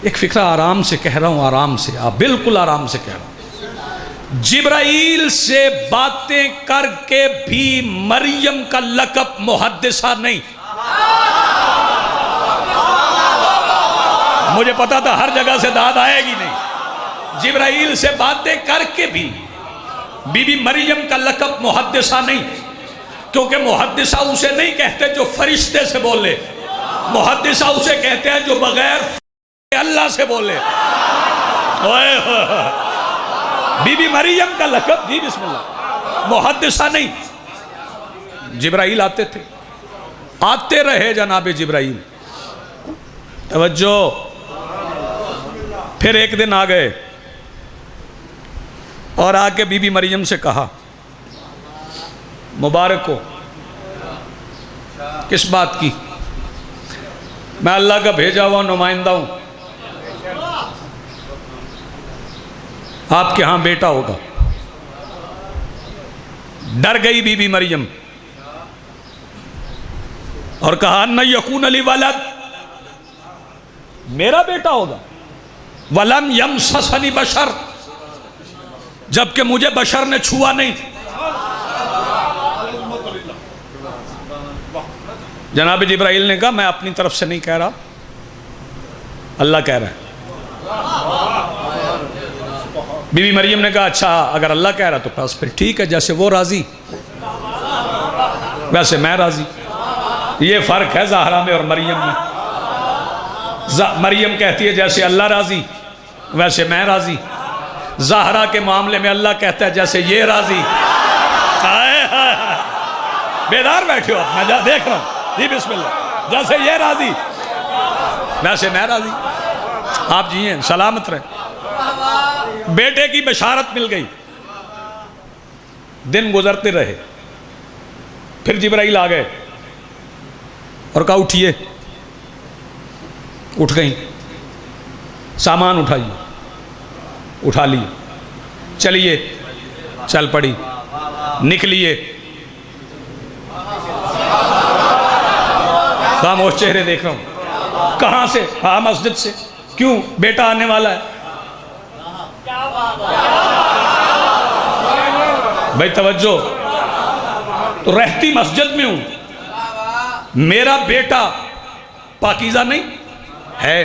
ایک فکرہ آرام سے کہہ رہا ہوں، آرام سے، آپ بالکل آرام سے کہہ رہا ہوں۔ جبرائیل سے باتیں کر کے بھی مریم کا لقب محدثہ نہیں۔ مجھے پتا تھا ہر جگہ سے داد آئے گی نہیں۔ جبرائیل سے باتیں کر کے بھی بی بی مریم کا لقب محدثہ نہیں، کیونکہ محدثہ اسے نہیں کہتے جو فرشتے سے بولے، محدثہ اسے کہتے ہیں جو بغیر اللہ سے بولے۔ بی بی مریم کا لقب، جی بسم اللہ، محدثہ نہیں۔ جبرائیل آتے تھے، آتے رہے جناب جبرائیل، توجہ، پھر ایک دن آ گئے اور آ کے بی بی مریم سے کہا مبارک ہو، کس بات کی؟ میں اللہ کا بھیجا ہوا نمائندہ ہوں، آپ کے ہاں بیٹا ہوگا۔ ڈر گئی بی بی مریم اور کہا ان یکون لی ولد، میرا بیٹا ہوگا، ولم یمسسنی بشر، جبکہ مجھے بشر نے چھوا نہیں۔ جناب جبرائیل نے کہا میں اپنی طرف سے نہیں کہہ رہا، اللہ کہہ رہا ہے۔ بی بی مریم نے کہا اچھا اگر اللہ کہہ رہا تو بس پھر ٹھیک ہے، جیسے وہ راضی ویسے میں راضی۔ یہ فرق ہے زہرا میں اور مریم میں۔ مریم کہتی ہے جیسے اللہ راضی ویسے میں راضی، زہرا کے معاملے میں اللہ کہتا ہے جیسے یہ راضی۔ بیدار بیٹھے ہو، میں دیکھ رہا ہوں، جی بسم اللہ، جیسے یہ راضی ویسے میں راضی۔ آپ جیئیں سلامت رہیں۔ بیٹے کی بشارت مل گئی، دن گزرتے رہے، پھر جبرائیل آ گئے اور کہا اٹھئے، اٹھ گئیں، سامان اٹھائیے، اٹھا لیے، چلیے، چل پڑی، نکلیے، خاموش چہرے دیکھ رہا ہوں۔ کہاں سے؟ ہاں مسجد سے۔ کیوں؟ بیٹا آنے والا ہے۔ بھائی توجہ، تو رہتی مسجد میں ہوں، میرا بیٹا پاکیزہ نہیں ہے،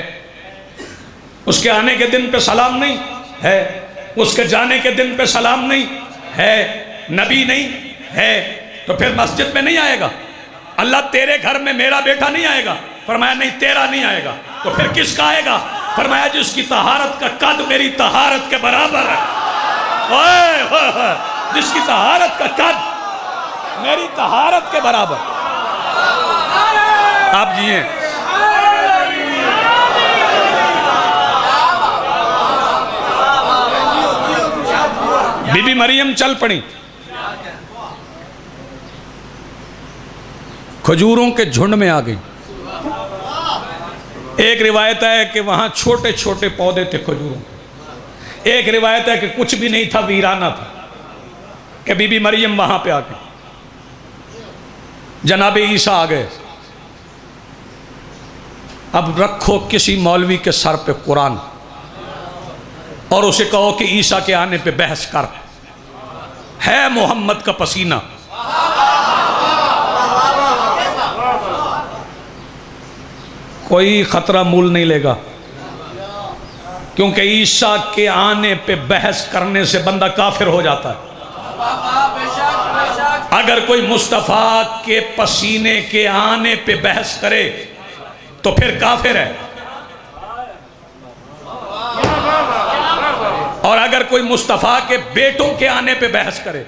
اس کے آنے کے دن پہ سلام نہیں ہے، اس کے جانے کے دن پہ سلام نہیں ہے، نبی نہیں ہے، تو پھر مسجد میں نہیں آئے گا؟ اللہ تیرے گھر میں میرا بیٹا نہیں آئے گا؟ فرمایا نہیں تیرا نہیں آئے گا، تو پھر کس کا آئے گا؟ فرمایا جس کی طہارت کا قد میری طہارت کے برابر ہے، جس کی طہارت کا قد میری طہارت کے برابر۔ آپ جیئیں، بی بی مریم چل پڑی، کھجوروں کے جھنڈ میں آ گئی۔ ایک روایت ہے کہ وہاں چھوٹے چھوٹے پودے تھے کھجوروں، ایک روایت ہے کہ کچھ بھی نہیں تھا، ویرانہ تھا، کہ بی بی مریم وہاں پہ آ کے جناب عیسیٰ آ گئے. اب رکھو کسی مولوی کے سر پہ قرآن اور اسے کہو کہ عیسیٰ کے آنے پہ بحث کر، ہے محمد کا پسینہ. کوئی خطرہ مول نہیں لے گا، کیونکہ عیسیٰ کے آنے پہ بحث کرنے سے بندہ کافر ہو جاتا ہے. اگر کوئی مصطفیٰ کے پسینے کے آنے پہ بحث کرے تو پھر کافر ہے، اور اگر کوئی مصطفیٰ کے بیٹوں کے آنے پہ بحث کرے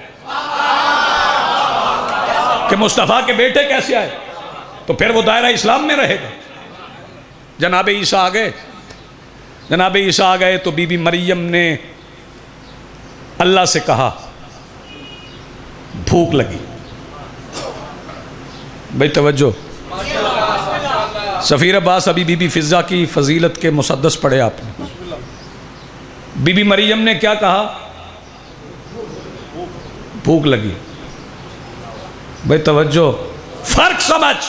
کہ مصطفیٰ کے بیٹے کیسے آئے تو پھر وہ دائرہ اسلام میں رہے گا. جناب عیسیٰ آ گئے. جناب عیسیٰ آ گئے تو بی بی مریم نے اللہ سے کہا بھوک لگی. بھائی توجہ، سفیر عباس ابھی بی بی فضہ کی فضیلت کے مسدس پڑھے آپ نے. بی بی مریم نے کیا کہا؟ بھوک لگی. بھائی توجہ، فرق سمجھ.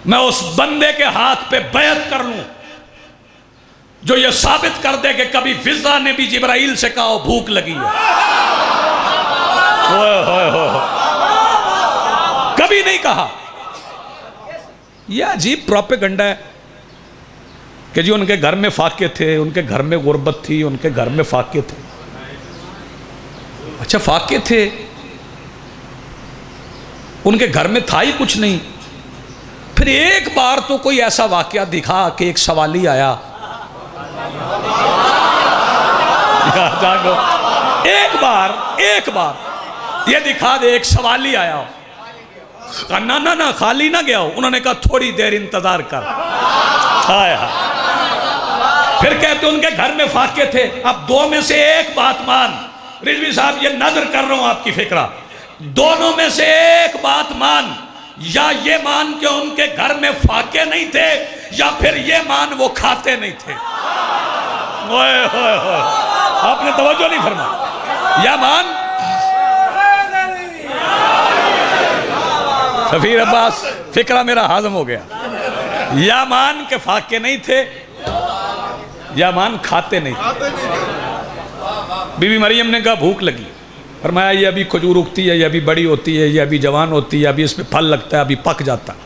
میں اس بندے کے ہاتھ پہ بیعت کر لوں جو یہ ثابت کر دے کہ کبھی فضہ نے بھی جبرائیل سے کہا بھوک لگی ہے. کبھی نہیں کہا. یہ عجیب پروپیگنڈا ہے کہ جی ان کے گھر میں فاقے تھے، ان کے گھر میں غربت تھی، ان کے گھر میں فاقے تھے. اچھا فاقے تھے، ان کے گھر میں تھا ہی کچھ نہیں. پھر ایک بار تو کوئی ایسا واقعہ دکھا کہ ایک سوالی آیا. ایک بار یہ دکھا دے ایک سوالی آیا ہو. نہ خالی نہ گیا ہو. انہوں نے کہا تھوڑی دیر انتظار کر. پھر کہتے ان کے گھر میں فاقے تھے. اب دو میں سے ایک بات مان رضوی صاحب، یہ نظر کر رہا ہوں آپ کی فکرہ، دونوں میں سے ایک بات مان. یا یہ مان کہ ان کے گھر میں فاقے نہیں تھے، یا پھر یہ مان وہ کھاتے نہیں تھے. آپ نے توجہ نہیں فرمائی. یا مان سفیر عباس، فکرہ میرا ہضم ہو گیا. یا مان کہ فاقے نہیں تھے، یا مان کھاتے نہیں تھے. بی بی مریم نے کہا بھوک لگی. فرمایا یہ ابھی کھجور اگتی ہے، یہ ابھی بڑی ہوتی ہے، یہ ابھی جوان ہوتی ہے، ابھی اس پہ پھل لگتا ہے، ابھی پک جاتا ہے.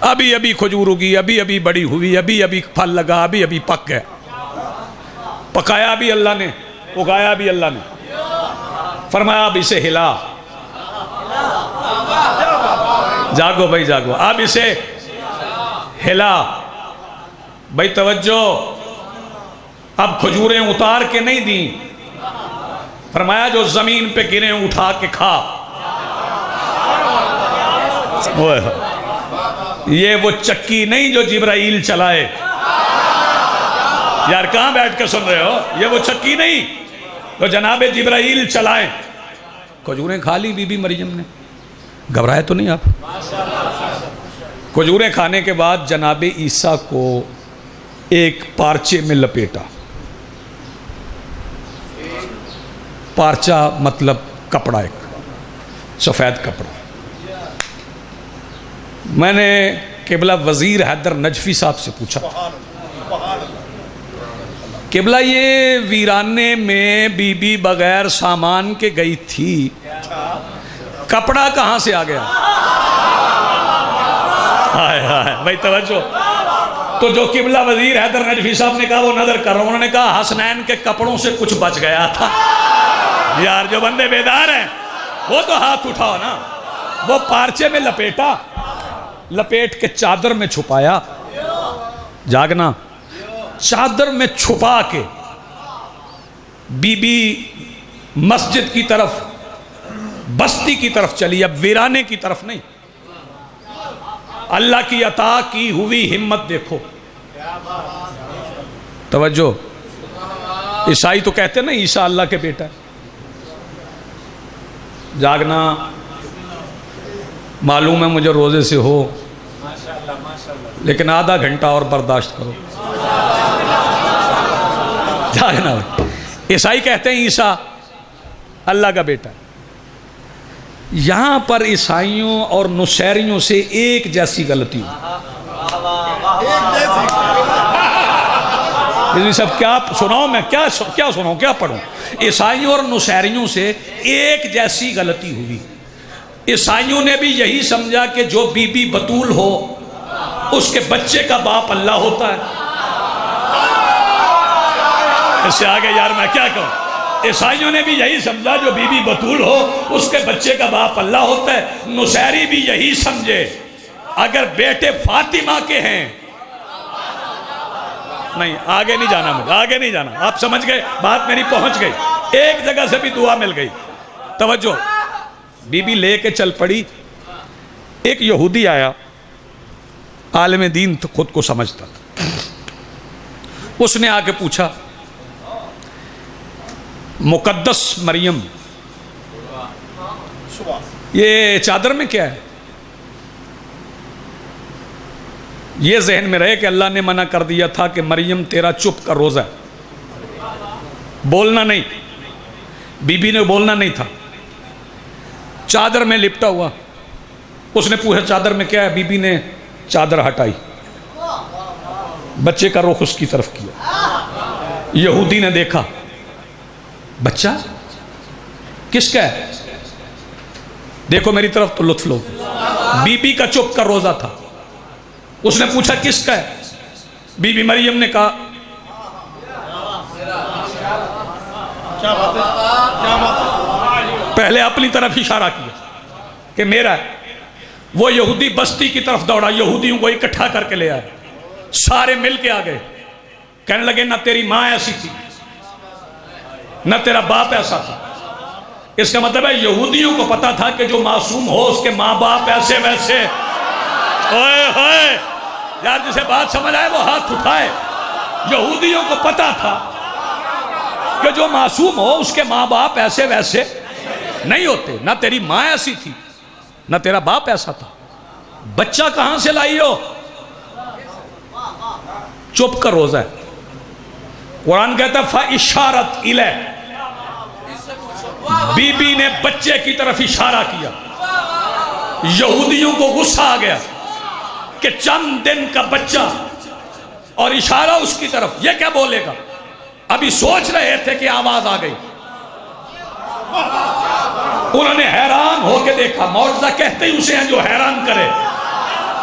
ابھی کھجور اگی، ابھی بڑی ہوئی، ابھی پھل لگا، ابھی پک گیا. پکایا بھی اللہ نے، اگایا بھی اللہ نے. فرمایا اب اسے ہلا. جاگو بھائی جاگو، اب اسے ہلا. بھائی توجہ، اب کھجوریں اتار کے نہیں دیں. فرمایا جو زمین پہ گریں اٹھا کے کھا. یہ وہ چکی نہیں جو جبرائیل چلائے. یار کہاں بیٹھ کے سن رہے ہو؟ یہ وہ چکی نہیں جو جناب جبرائیل چلائیں. کھجوریں کھا لی بی بی مریم نے. گھبرائے تو نہیں آپ؟ کھجوریں کھانے کے بعد جناب عیسیٰ کو ایک پارچے میں لپیٹا. پارچہ مطلب کپڑا، ایک سفید کپڑا. میں نے قبلہ وزیر حیدر نجفی صاحب سے پوچھا قبلہ یہ ویرانے میں بی بی بغیر سامان کے گئی تھی، کپڑا کہاں سے آ گیا؟ بھائی توجہ. تو جو قبلہ وزیر حیدر نجفی صاحب نے کہا وہ نظر کر رہا ہوں. انہوں نے کہا حسنین کے کپڑوں سے کچھ بچ گیا تھا. یار جو بندے بیدار ہیں وہ تو ہاتھ اٹھاؤ نا. وہ پارچے میں لپیٹا، لپیٹ کے چادر میں چھپایا. جاگنا. چادر میں چھپا کے بی بی مسجد کی طرف، بستی کی طرف چلی. اب ویرانے کی طرف نہیں. اللہ کی عطا کی ہوئی ہمت دیکھو. توجہ. عیسائی تو کہتے ہیں نا عیسیٰ اللہ کے بیٹا ہے. جاگنا. معلوم ہے مجھے روزے سے ہو، لیکن آدھا گھنٹہ اور برداشت کرو. جاگنا ہو. عیسائی کہتے ہیں عیسیٰ اللہ کا بیٹا. یہاں پر عیسائیوں اور نصیریوں سے ایک جیسی غلطی ہو. سب کیا سناؤں میں, کیا سناؤں, کیا پڑھوں؟ عیسائیوں اور نصیریوں سے ایک جیسی غلطی ہوئی. عیسائیوں نے بھی یہی سمجھا کہ جو بی بی بطول ہو اس کے بچے کا باپ اللہ ہوتا ہے. اس سے آگے یار میں کیا کہوں؟ عیسائیوں نے بھی یہی سمجھا جو بی بی بطول ہو اس کے بچے کا باپ اللہ ہوتا ہے. نصیری بھی یہی سمجھے اگر بیٹے فاطمہ کے ہیں. نہیں آگے نہیں جانا, مجھے آگے نہیں جانا, آپ سمجھ گئے بات میری پہنچ گئی. ایک جگہ سے بھی دعا مل گئی. توجہ, بی بی لے کے چل پڑی. ایک یہودی آیا, عالم دین تو خود کو سمجھتا تھا. اس نے آ کے پوچھا مقدس مریم یہ چادر میں کیا ہے؟ یہ ذہن میں رہے کہ اللہ نے منع کر دیا تھا کہ مریم تیرا چپ کا روزہ ہے, بولنا نہیں. بی بی نے بولنا نہیں تھا. چادر میں لپٹا ہوا. اس نے پوچھا چادر میں کیا ہے؟ بی بی نے چادر ہٹائی, بچے کا رخ اس کی طرف کیا. یہودی نے دیکھا بچہ کس کا ہے؟ دیکھو میری طرف تو لطف لو. بی بی کا چپ کا روزہ تھا. اس نے پوچھا کس کا ہے؟ بی بی مریم نے کہا پہلے اپنی طرف اشارہ کیا کہ میرا ہے. وہ یہودی بستی کی طرف دوڑا, یہودیوں کو اکٹھا کر کے لے آئے. سارے مل کے آ گئے, کہنے لگے نہ تیری ماں ایسی تھی نہ تیرا باپ ایسا تھا. اس کا مطلب ہے یہودیوں کو پتا تھا کہ جو معصوم ہو اس کے ماں باپ ایسے ویسے. اوئے ہوئے یار, جسے بات سمجھ آئے وہ ہاتھ اٹھائے. یہودیوں کو پتا تھا کہ جو معصوم ہو اس کے ماں باپ ایسے ویسے نہیں ہوتے. نہ تیری ماں ایسی تھی نہ تیرا باپ ایسا تھا. بچہ کہاں سے لائی ہو؟ چپ کا روزہ ہے. قرآن کہتا ہے فَإِشَارَتْ إِلَيْهِ, بی بی نے بچے کی طرف اشارہ کیا. یہودیوں کو غصہ آ گیا کہ چند دن کا بچہ اور اشارہ اس کی طرف, یہ کیا بولے گا؟ ابھی سوچ رہے تھے کہ آواز آ گئی. انہوں نے حیران ہو کے دیکھا. معجزہ کہتے ہی اسے ہیں جو حیران کرے.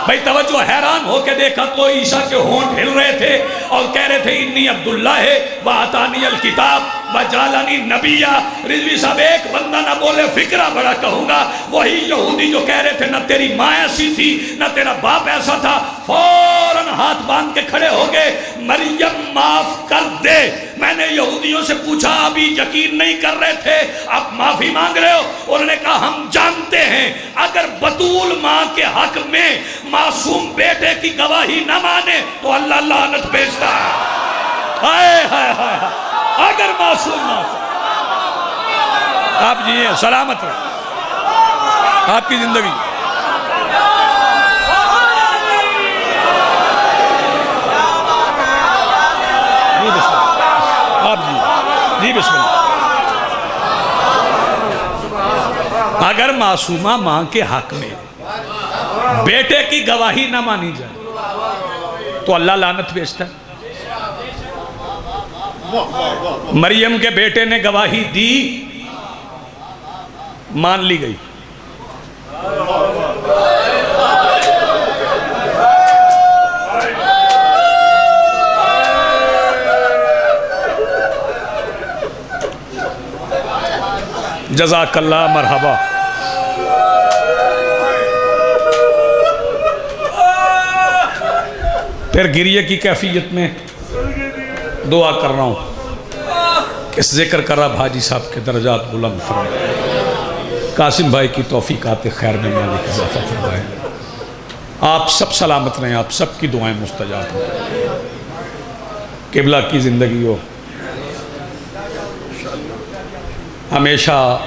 بھئی توجہ, حیران ہو کے دیکھا تو عیسیٰ کے ہونٹ ہل رہے تھے اور کہہ رہے تھے انی عبداللہ وآتانی الکتاب وجعلنی نبیہ. رضوی صاحب ایک بندہ نہ بولے فکرہ بڑا کہوں گا. وہی یہودی جو کہہ رہے تھے نہ تیری ماں ایسی تھی نہ تیرا باپ ایسا تھا, فوراً ہاتھ باندھ کے کھڑے ہو گئے, مریم معاف کر دے. میں نے یہودیوں سے پوچھا ابھی یقین نہیں کر رہے تھے, اب معافی مانگ رہے ہو؟ انہوں نے کہا ہم جانتے ہیں اگر بطول ماں کے حق میں معصوم بیٹے کی گواہی نہ مانے تو اللہ لعنت بھیجتا ہے. ہائے ہائے ہائے, اگر معصوم ماں. آپ جی سلامت رہے آپ کی زندگی. آپ جی بسم اللہ. اگر معصومہ ماں کے حق میں بیٹے کی گواہی نہ مانی جائے تو اللہ لعنت بھیجتا ہے. مریم کے بیٹے نے گواہی دی, مان لی گئی. جزاک اللہ, مرحبا. پھر گریے کی کیفیت میں دعا کر رہا ہوں کہ ذکر کر رہا بھاجی صاحب کے درجات بلند فرمائے, قاسم بھائی کی توفیقات خیر میں مالک اضافہ فرمائے. آپ سب سلامت رہیں, آپ سب کی دعائیں مستجاب ہیں. قبلہ کی زندگی ہو ہمیشہ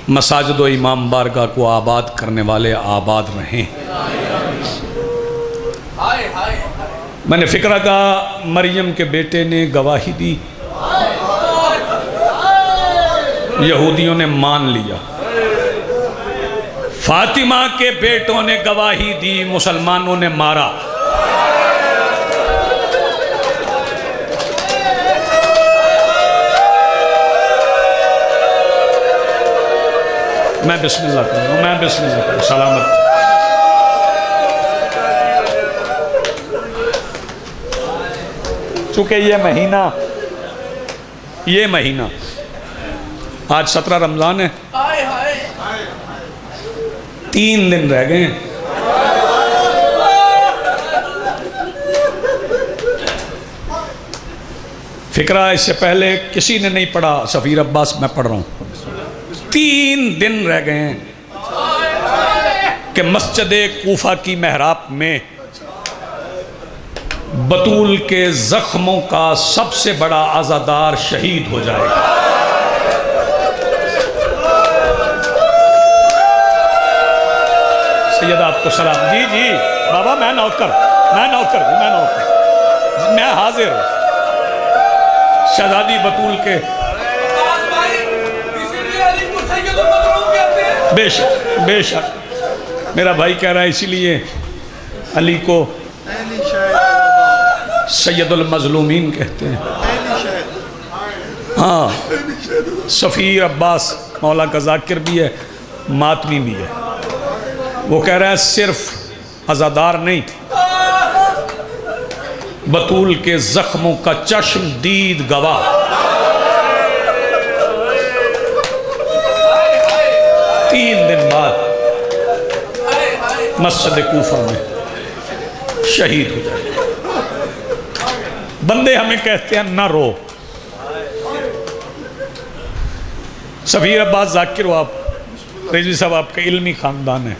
مساجد و امام بارگاہ کو آباد کرنے والے آباد رہیں. میں نے فکرہ کہا مریم کے بیٹے نے گواہی دی, یہودیوں نے مان لیا، فاطمہ کے بیٹوں نے گواہی دی، مسلمانوں نے مارا۔ میں بسم اللہ کروں گا، میں بسم اللہ کروں، سلامت۔ چونکہ یہ مہینہ آج 17 رمضان ہے، 3 دن رہ گئے ہیں۔ فکرہ اس سے پہلے کسی نے نہیں پڑھا، سفیر عباس میں پڑھ رہا ہوں۔ 3 دن رہ گئے ہیں کہ مسجد کوفہ کی محراب میں بطول کے زخموں کا سب سے بڑا عزادار شہید ہو جائے گا۔ سید آپ کو سلام۔ جی بابا، میں نوکر، میں حاضر ہوں۔ شہزادی بطول کے بے شک میرا بھائی کہہ رہا ہے، اسی لیے علی کو سید المظلومین کہتے ہیں۔ ہاں، سفیر عباس مولا کا ذاکر بھی ہے، ماتمی بھی ہے۔ وہ کہہ رہا ہے صرف عزادار نہیں، بطول کے زخموں کا چشم دید گواہ۔ 3 دن بعد مسجد کوفہ میں شہید ہو جائے۔ بندے ہمیں کہتے ہیں نہ رو۔ سفیر عباس ذاکر ہو آپ، رضوی صاحب آپ کا علمی خاندان ہے،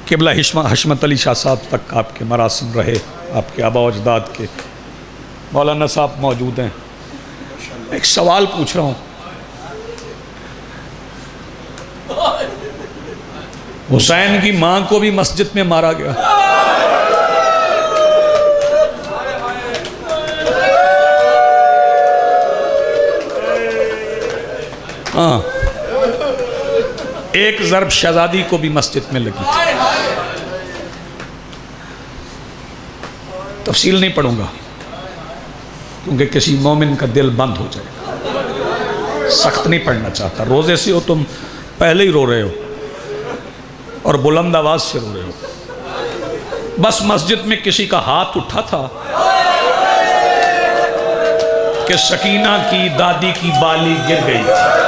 قبلہ حشمت علی شاہ صاحب تک آپ کے مراسم رہے، آپ کے آبا و اجداد کے۔ مولانا صاحب موجود ہیں، ایک سوال پوچھ رہا ہوں، حسین کی ماں کو بھی مسجد میں مارا گیا، ہاں، ایک ضرب شہزادی کو بھی مسجد میں لگی تھی۔ تفصیل نہیں پڑھوں گا کیونکہ کسی مومن کا دل بند ہو جائے گا، سخت نہیں پڑھنا چاہتا۔ روزے سے ہو تم پہلے ہی رو رہے ہو اور بلند آواز سے رو رہے ہو۔ بس مسجد میں کسی کا ہاتھ اٹھا تھا کہ سکینہ کی دادی کی بالی گر گئی تھی۔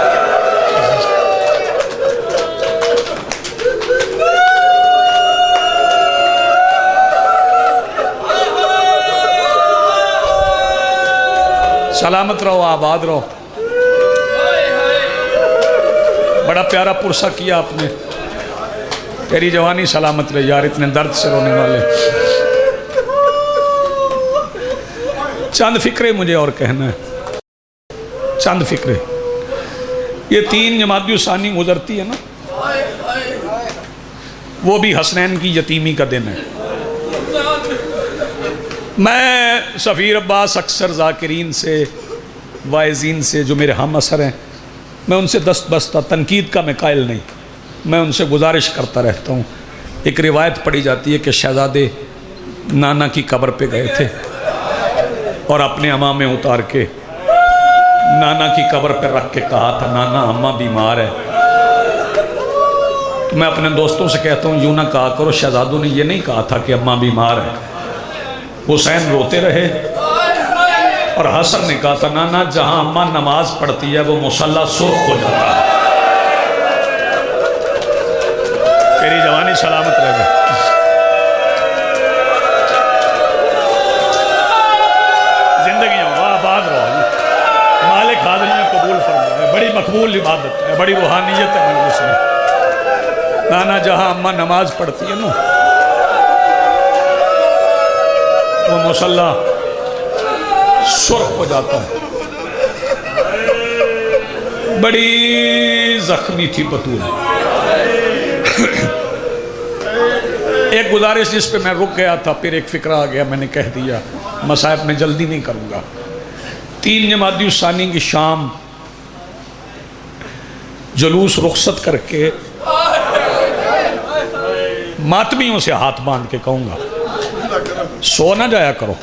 سلامت رہو، آباد رہو۔ بڑا پیارا پرسہ کیا آپ نے، تیری جوانی سلامت رہے یار، اتنے درد سے رونے والے۔ چند فکرے مجھے اور کہنا ہے، چند فکرے۔ یہ 3 جمادی الثانی گزرتی ہے نا، وہ بھی حسنین کی یتیمی کا دن ہے۔ میں سفیر عباس اکثر ذاکرین سے، واعظین سے جو میرے ہم اثر ہیں، میں ان سے دست بستہ، تنقید کا میں قائل نہیں، میں ان سے گزارش کرتا رہتا ہوں۔ ایک روایت پڑھی جاتی ہے کہ شہزادے نانا کی قبر پہ گئے تھے اور اپنے امامے اتار کے نانا کی قبر پہ رکھ کے کہا تھا، نانا اماں بیمار ہے۔ تو میں اپنے دوستوں سے کہتا ہوں، یوں نہ کہا کرو، شہزادوں نے یہ نہیں کہا تھا کہ اماں بیمار ہے۔ حسین روتے رہے اور حسن نے کہا تھا، نانا جہاں اماں نماز پڑھتی ہے وہ مصلی سرخ ہو جاتا ہے۔ تیری جوانی سلامت رہ گئی۔ زندگیوں آباد رہو، مالک حاضریاں قبول فرمائے۔ بڑی مقبول عبادت ہے، بڑی روحانیت ہے مجلس میں۔ نانا جہاں اماں نماز پڑھتی ہے نا وہ مصلی سرخ ہو جاتا ہے۔ بڑی زخمی تھی بطول۔ ایک گزارش جس پہ میں رک گیا تھا، پھر ایک فکرہ آ گیا، میں نے کہہ دیا، مصائب میں جلدی نہیں کروں گا۔ 3 جمادی الثانی کی شام جلوس رخصت کر کے ماتمیوں سے ہاتھ باندھ کے کہوں گا سو نہ جایا کرو.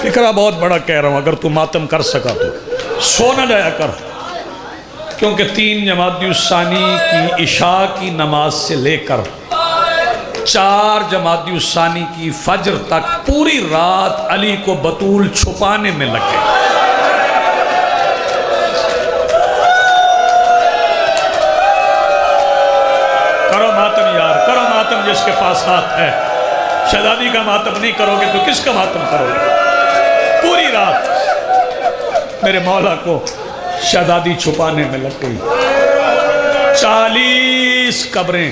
فکرہ بہت بڑا کہہ رہا ہوں، اگر تو ماتم کر سکا تو سو نہ جایا کر، کیونکہ 3 جمادی الثانی کی عشاء کی نماز سے لے کر 4 جمادی الثانی کی فجر تک پوری رات علی کو بطول چھپانے میں لگے. کرو ماتم یار، کرو ماتم جس کے پاس ہاتھ ہے. شہزادی کا ماتم نہیں کرو گے تو کس کا ماتم کرو گے؟ پوری رات میرے مولا کو شہزادی چھپانے میں لگ گئی. 40 قبریں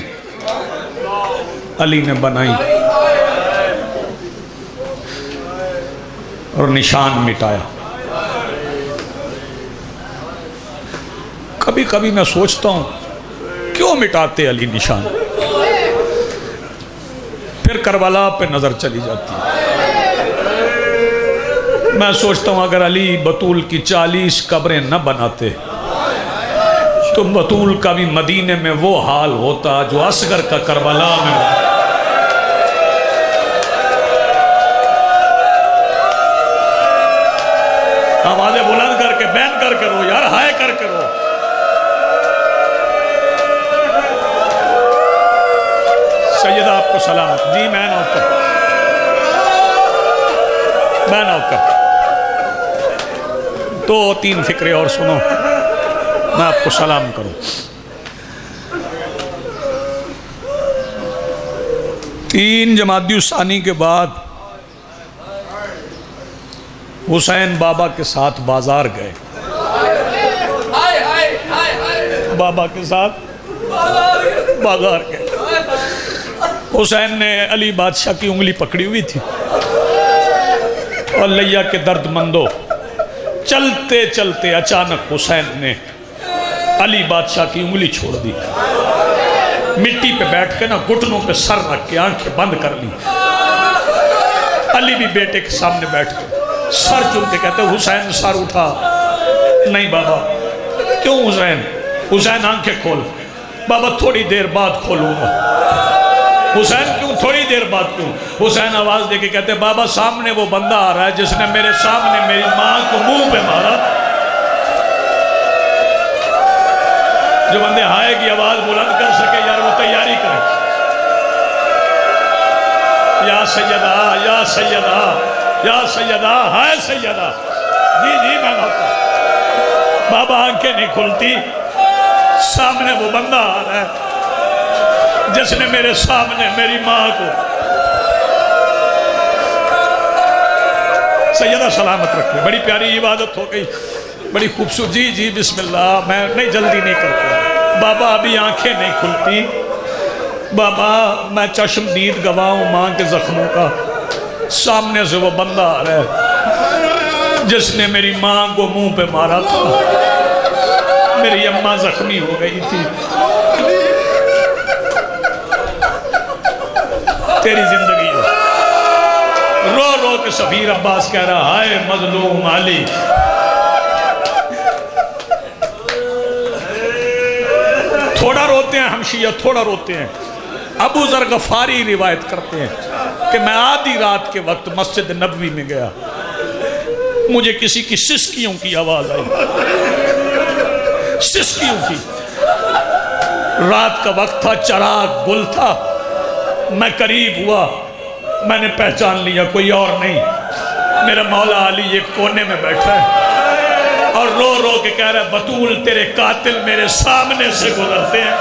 علی نے بنائی اور نشان مٹایا. کبھی کبھی میں سوچتا ہوں کیوں مٹاتے علی نشان؟ پھر کربلا پہ نظر چلی جاتی ہے. میں سوچتا ہوں اگر علی بطول کی 40 قبریں نہ بناتے تو بطول کا بھی مدینے میں وہ حال ہوتا جو اصغر کا کربلا میں ہوتا. آوازیں بلند کر کے بین کر کے رو یار، ہائے کر کے رو. سیدہ آپ کو سلامت. جی میں نوکر، میں نوکر. 2-3 فکرے اور سنو، میں آپ کو سلام کروں. 3 جمادی الثانی کے بعد حسین بابا کے ساتھ بازار گئے. بابا کے ساتھ بازار گئے. حسین نے علی بادشاہ کی انگلی پکڑی ہوئی تھی اور لیا کے درد مندو چلتے چلتے اچانک حسین نے علی بادشاہ کی انگلی چھوڑ دی. مٹی پہ بیٹھ کے نا گھٹنوں پہ سر رکھ کے آنکھیں بند کر لی. علی بھی بیٹے کے سامنے بیٹھ کے سر چومتے کہتے حسین سر اٹھا. نہیں بابا. کیوں حسین؟ حسین آنکھیں کھول. بابا تھوڑی دیر بعد کھولوں گا. حسین کیوں تھوڑی دیر بعد کیوں؟ حسین آواز دے کے کہتے بابا سامنے وہ بندہ آ رہا ہے جس نے میرے سامنے میری ماں کو منہ پہ مارا. جو بندے ہائے کی آواز بلند کر سکے یار وہ تیاری کرے. یا سیدہ، یا سیدہ، یا سیدہ، ہائے سیدہ. جی جی میں ہوتا. بابا آنکھیں نہیں کھلتی. سامنے وہ بندہ آ رہا ہے جس نے میرے سامنے میری ماں کو. سیدہ سلامت رکھے. بڑی پیاری عبادت ہو گئی، بڑی خوبصورت. جی جی بسم اللہ. میں نہیں جلدی نہیں کرتا. بابا ابھی آنکھیں نہیں کھلتی. بابا میں چشم دید گواہ ہوں ماں کے زخموں کا. سامنے سے وہ بندہ آ رہا ہے جس نے میری ماں کو منہ پہ مارا تھا. میری اماں زخمی ہو گئی تھی. تیری زندگی ہو. رو رو کے سفیر عباس کہہ رہا ہائے مظلوم علی. تھوڑا روتے ہیں ہم شیعہ، تھوڑا روتے ہیں. ابو ذر غفاری روایت کرتے ہیں کہ میں آدھی رات کے وقت مسجد نبوی میں گیا. مجھے کسی کی سسکیوں کی آواز آئی. سسکیوں کی. رات کا وقت تھا، چراغ گل تھا. میں قریب ہوا، میں نے پہچان لیا کوئی اور نہیں، میرا مولا علی ایک کونے میں بیٹھا ہے اور رو رو کے کہہ رہا ہے بطول تیرے قاتل میرے سامنے سے گزرتے ہیں.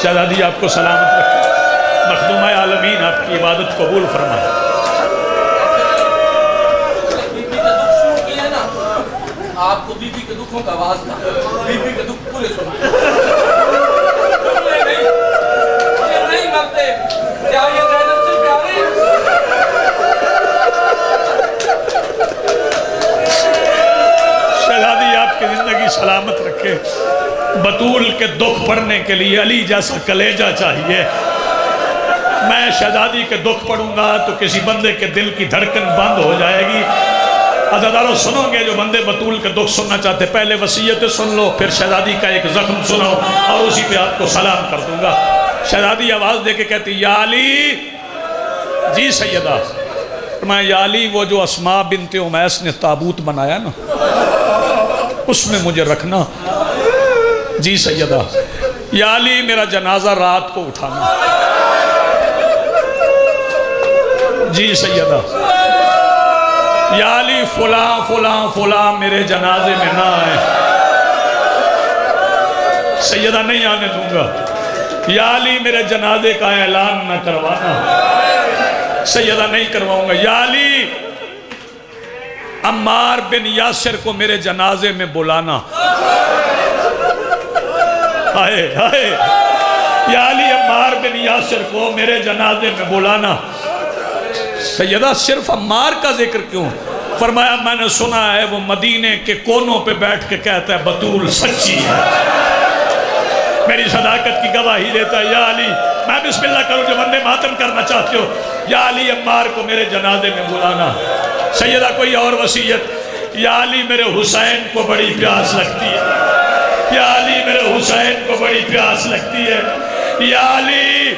شہزادی آپ کو سلامت رکھے. مخدومہ عالمین آپ کی عبادت قبول فرمائے. آپ کو بی بی کے دکھوں کا آواز تھا. بی بی کے دکھ پورے سنیں. نہیں مرتے کیا یہ زینب سے پیارے؟ شہزادی آپ کی زندگی سلامت رکھے. بطول کے دکھ پڑھنے کے لیے علی جیسا کلیجہ چاہیے میں شہزادی کے دکھ پڑھوں گا تو کسی بندے کے دل کی دھڑکن بند ہو جائے گی. عزادارو سنو گے جو بندے بطول کے دکھ سننا چاہتے پہلے وصیت سن لو، پھر شہزادی کا ایک زخم سنو اور اسی پہ آپ کو سلام کر دوں گا. شہزادی آواز دے کے کہتی یا علی. جی سیدہ. میں یا علی وہ جو اسماء بنت امیس نے تابوت بنایا نا اس میں مجھے رکھنا. جی سیدہ. یا علی میرا جنازہ رات کو اٹھانا. جی سیدہ. یا علی فلاں فلاں فلاں میرے جنازے میں نہ آئے. سیدہ نہیں آنے دوں گا. یا علی میرے جنازے کا اعلان نہ کروانا. سیدہ نہیں کرواؤں گا. یا علی عمار بن یاسر کو میرے جنازے میں بلانا. آئے آئے. یا علی عمار بن یاسر کو میرے جنازے میں بلانا. سیدہ صرف عمار کا ذکر کیوں؟ فرمایا میں نے سنا ہے وہ مدینے کے کونوں پہ بیٹھ کے کہتا ہے بطول سچی ہے. میری صداقت کی گواہی دیتا ہے. یا علی میں بسم اللہ کروں جو بندے ماتم کرنا چاہتے ہو. یا علی عمار کو میرے جنازے میں بلانا. سیدہ کوئی اور وصیت. یا علی میرے حسین کو بڑی پیاس لگتی ہے. یا علی میرے حسین کو بڑی پیاس لگتی ہے. یا علی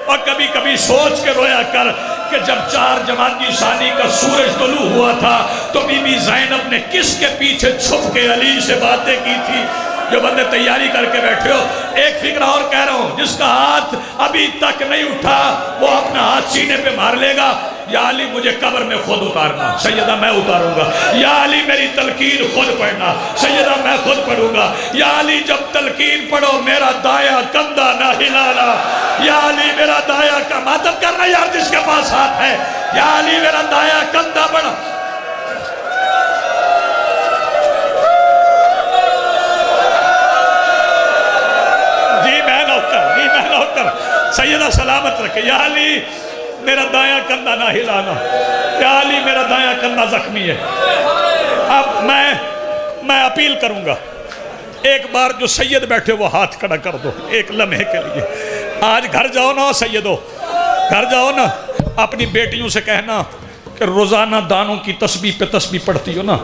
اور کبھی کبھی سوچ کے رویا کر کہ جب 4 جمادی ثانی کا سورج طلوع ہوا تھا تو بی بی زینب نے کس کے پیچھے چھپ کے علی سے باتیں کی تھی. جو بندے تیاری کر کے بیٹھے ہو ایک فکر اور کہہ رہا ہوں جس کا ہاتھ ابھی تک نہیں اٹھا وہ اپنا ہاتھ سینے پہ مار لے گا. یا علی مجھے قبر میں خود اتارنا. سیدہ میں اتاروں گا. یا علی میری تلقین خود پڑھنا. سیدہ میں خود پڑھوں گا. یا علی جب تلقین پڑھو میرا دایا کندھا نہ ہلانا. یا علی میرا دایا کا ماتم کرنا یار جس کے پاس ہاتھ ہے. یا علی میرا دایا کندھا بڑھا. سیدہ سلامت رکھے. یا علی میرا دایاں کندھا نہ ہلانا. یا علی میرا دایاں کندھا زخمی ہے. اب میں اپیل کروں گا ایک بار جو سید بیٹھے وہ ہاتھ کھڑا کر دو ایک لمحے کے لیے. آج گھر جاؤ نا سیدو, گھر جاؤ نا, اپنی بیٹیوں سے کہنا کہ روزانہ دانوں کی تسبیح پہ تسبیح پڑھتی ہو نا,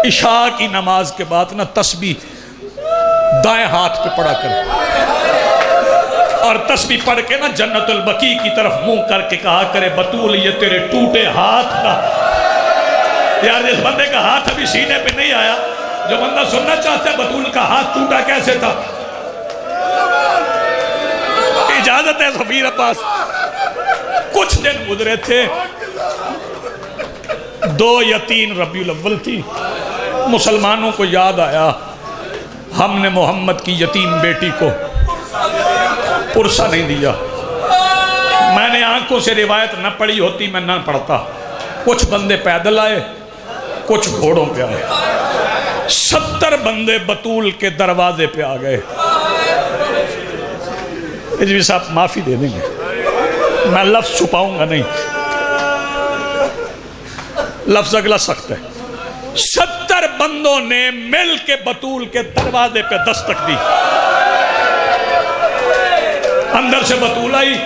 عشاء کی نماز کے بعد نا تسبیح دائیں ہاتھ پہ پڑھا کرے اور تسبیح پڑھ کے نا جنت البقیع کی طرف منہ کر کے کہا کرے بطول یہ تیرے ٹوٹے ہاتھ کا. یار جس بندے کا ہاتھ ابھی سینے پہ نہیں آیا, جو بندہ سننا چاہتا ہے بطول کا ہاتھ ٹوٹا کیسے تھا, اجازت ہے سفیر عباس. کچھ دن گزرے تھے 2 یا 3 ربیع الاول تھی. مسلمانوں کو یاد آیا ہم نے محمد کی یتیم بیٹی کو پرسہ نہیں دیا. میں نے آنکھوں سے روایت نہ پڑھی ہوتی میں نہ پڑھتا. کچھ بندے پیدل آئے, کچھ گھوڑوں پہ آئے. 70 بندے بطول کے دروازے پہ آ گئے. اجوی صاحب معافی دے دیں گے, میں لفظ چھپاؤں گا نہیں, لفظ اگلا سخت ہے. 70 بندوں نے مل کے بطول کے دروازے پہ دستک دی. اندر سے بطول آئی.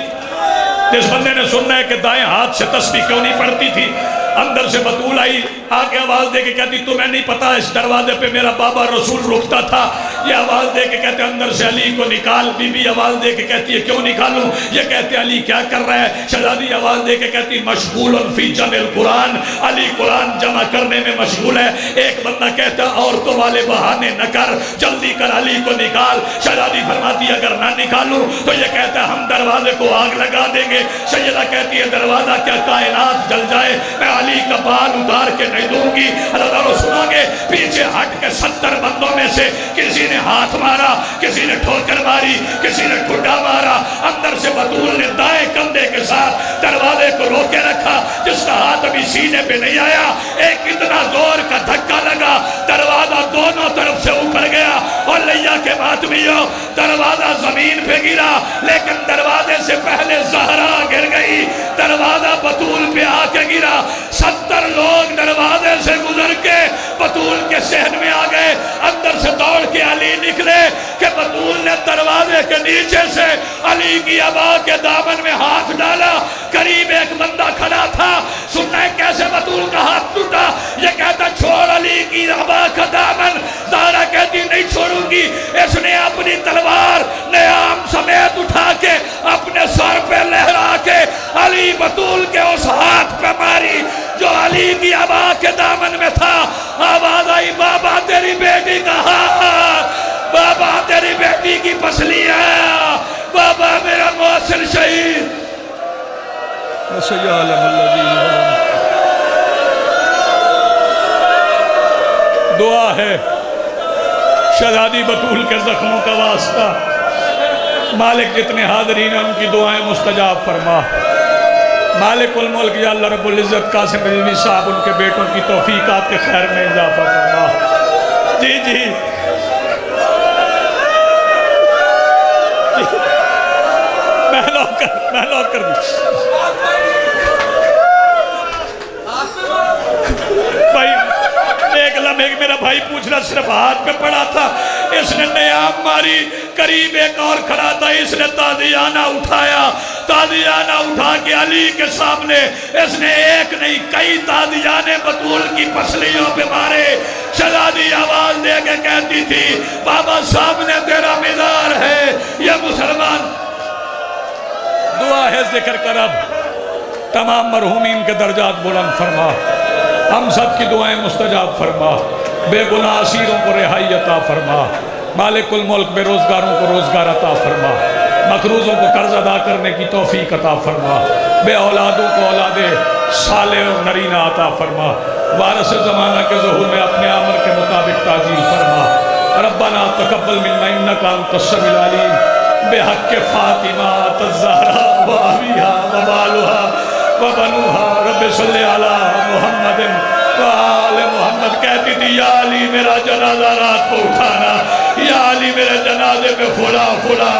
جس بندے نے سننا ہے کہ دائیں ہاتھ سے تسبیح کیوں نہیں پڑھتی تھی, اندر سے بطول آئی, آگے آواز دے کے کہتی تمہیں نہیں پتا اس دروازے پہ میرا بابا رسول رکتا تھا. یہ آواز دے کے کہتے اندر سے علی کو نکال. بی بی آواز دے کے کہتی ہے کیوں نکالوں؟ یہ کہتے علی کیا کر رہا ہے؟ شہزادی آواز دے کے کہتی مشغول فی جمع القرآن, علی قرآن جمع کرنے میں مشغول ہے. ایک بندہ کہتا عورتوں والے بہانے نہ کر, جلدی کر علی کو نکال. شہزادی فرماتی اگر نہ نکالوں تو یہ کہتا ہے ہم دروازے کو آگ لگا دیں گے. سیدہ کہتی ہے دروازہ کیا کائنات جل جائے, میں علی کا بال اتار کے نہیں دوں گی. اللہ سنا گے پیچھے ہٹ کے 70 بندوں میں سے کسی نے ہاتھ مارا, کسی نے ٹھوکر ماری, کسی نے ٹھڈا مارا. اندر سے بطول نے دائیں کندھے کے ساتھ دروازے کو روکے رکھا. جس کا ہاتھ ابھی سینے پہ نہیں آیا, ایک اتنا زور کا دھکا لگا, دروازہ دونوں طرف سے اوپر گیا. اور لیا کے ماتمیوں دروازہ زمین پہ گرا, لیکن دروازے سے پہلے زہرا گر گئی, دروازہ بطول پہ آ کے گرا. 70 لوگ دروازے سے گزر کے بطول کے صحن میں آ گئے. اندر سے دوڑ کے علی نکلے کہ بطول نے دروازے کے نیچے سے علی کی ابا کے دامن میں ہاتھ ڈالا، قریب ایک بندہ کھڑا تھا، سننا ہے کیسے بطول کا ہاتھ ٹوٹا، یہ کہتا چھوڑ علی کی ابا کا دامن، زہرا کہتی نہیں چھوڑوں گی، اس نے اپنی تلوار نیام سمیت اٹھا کے اپنے سر پہ لہرا کے علی بطول کے اس ہاتھ پہ ماری جو علی کی ابا کے دامن میں تھا۔ آواز آئی بابا تیری بیٹی کا ہاتھ، بابا تیری بیٹی کی پسلی ہے، بابا میرا محسن شہید۔ دعا ہے شہزادی بطول کے زخموں کا واسطہ، مالک جتنے حاضرین ہیں ان کی دعائیں مستجاب فرما۔ مالک الملک یا اللہ رب العزت قاسم رضوی صاحب ان کے بیٹوں کی توفیقات کے خیر میں اضافہ فرما۔ جی جی میں لوگ کر دی بھائی، ایک لمحے میرا بھائی پوچھ رہا صرف ہاتھ پہ پڑا تھا، اس نے نیام ماری، قریب ایک اور کھڑا تھا، اس نے تازیانہ اٹھایا، تازیانہ اٹھا کے علی کے سامنے اس نے ایک نہیں کئی تازیانے بطول کی پسلیوں پہ مارے۔ شہزادی آواز دے کے کہتی تھی بابا سامنے تیرا مزار ہے، یہ مسلمان۔ دعا ہے ذکر کر اب تمام مرحومین کے درجات بلند فرما، ہم سب کی دعائیں مستجاب فرما، بے گناہ اسیروں کو رہائی عطا فرما، مالک الملک بے روزگاروں کو روزگار عطا فرما، مقروضوں کو قرض ادا کرنے کی توفیق عطا فرما، بے اولادوں کو اولاد صالح اور نرینہ عطا فرما، وارث زمانہ کے ظہور میں اپنے عمر کے مطابق تعجیل فرما۔ ربنا تقبل منا انک انت السمیع العلیم، بحق فاطمہ الزہرا و ابیہا و بالہا و بنوہا، رب صلی علی محمد و آل محمد۔ کہتی تھی یا علی میرا جنازہ رات کو اٹھانا، یا علی میرے جنازے پہ فلاں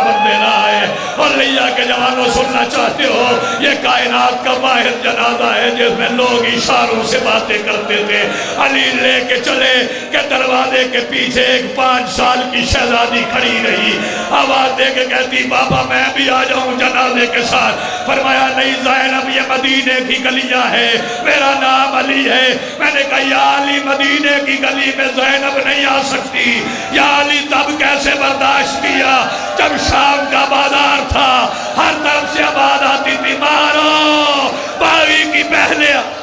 بندے نہ آئے۔ اور لیا کے جوانوں سننا چاہتے ہو، یہ کائنات کا واحد جنازہ ہے جس میں لوگ اشاروں سے باتیں کرتے تھے۔ علی لے کے چلے کہ دروازے کے پیچھے ایک 5 سال کی شہزادی کھڑی رہی، آواز دے کے کہتی بابا میں بھی آ جاؤں جنازے کے ساتھ۔ فرمایا نہیں زینب یہ مدینے کی گلیاں ہے، میرا نام علی ہے۔ میں نے کہا یا علی مدینے کی گلی میں زینب نہیں آ سکتی۔ یا علی تب کیسے برداشت کیا جب شام کا بازار تھا، ہر طرف سے آواز آتی تھی مارو باغی کی بہنیں۔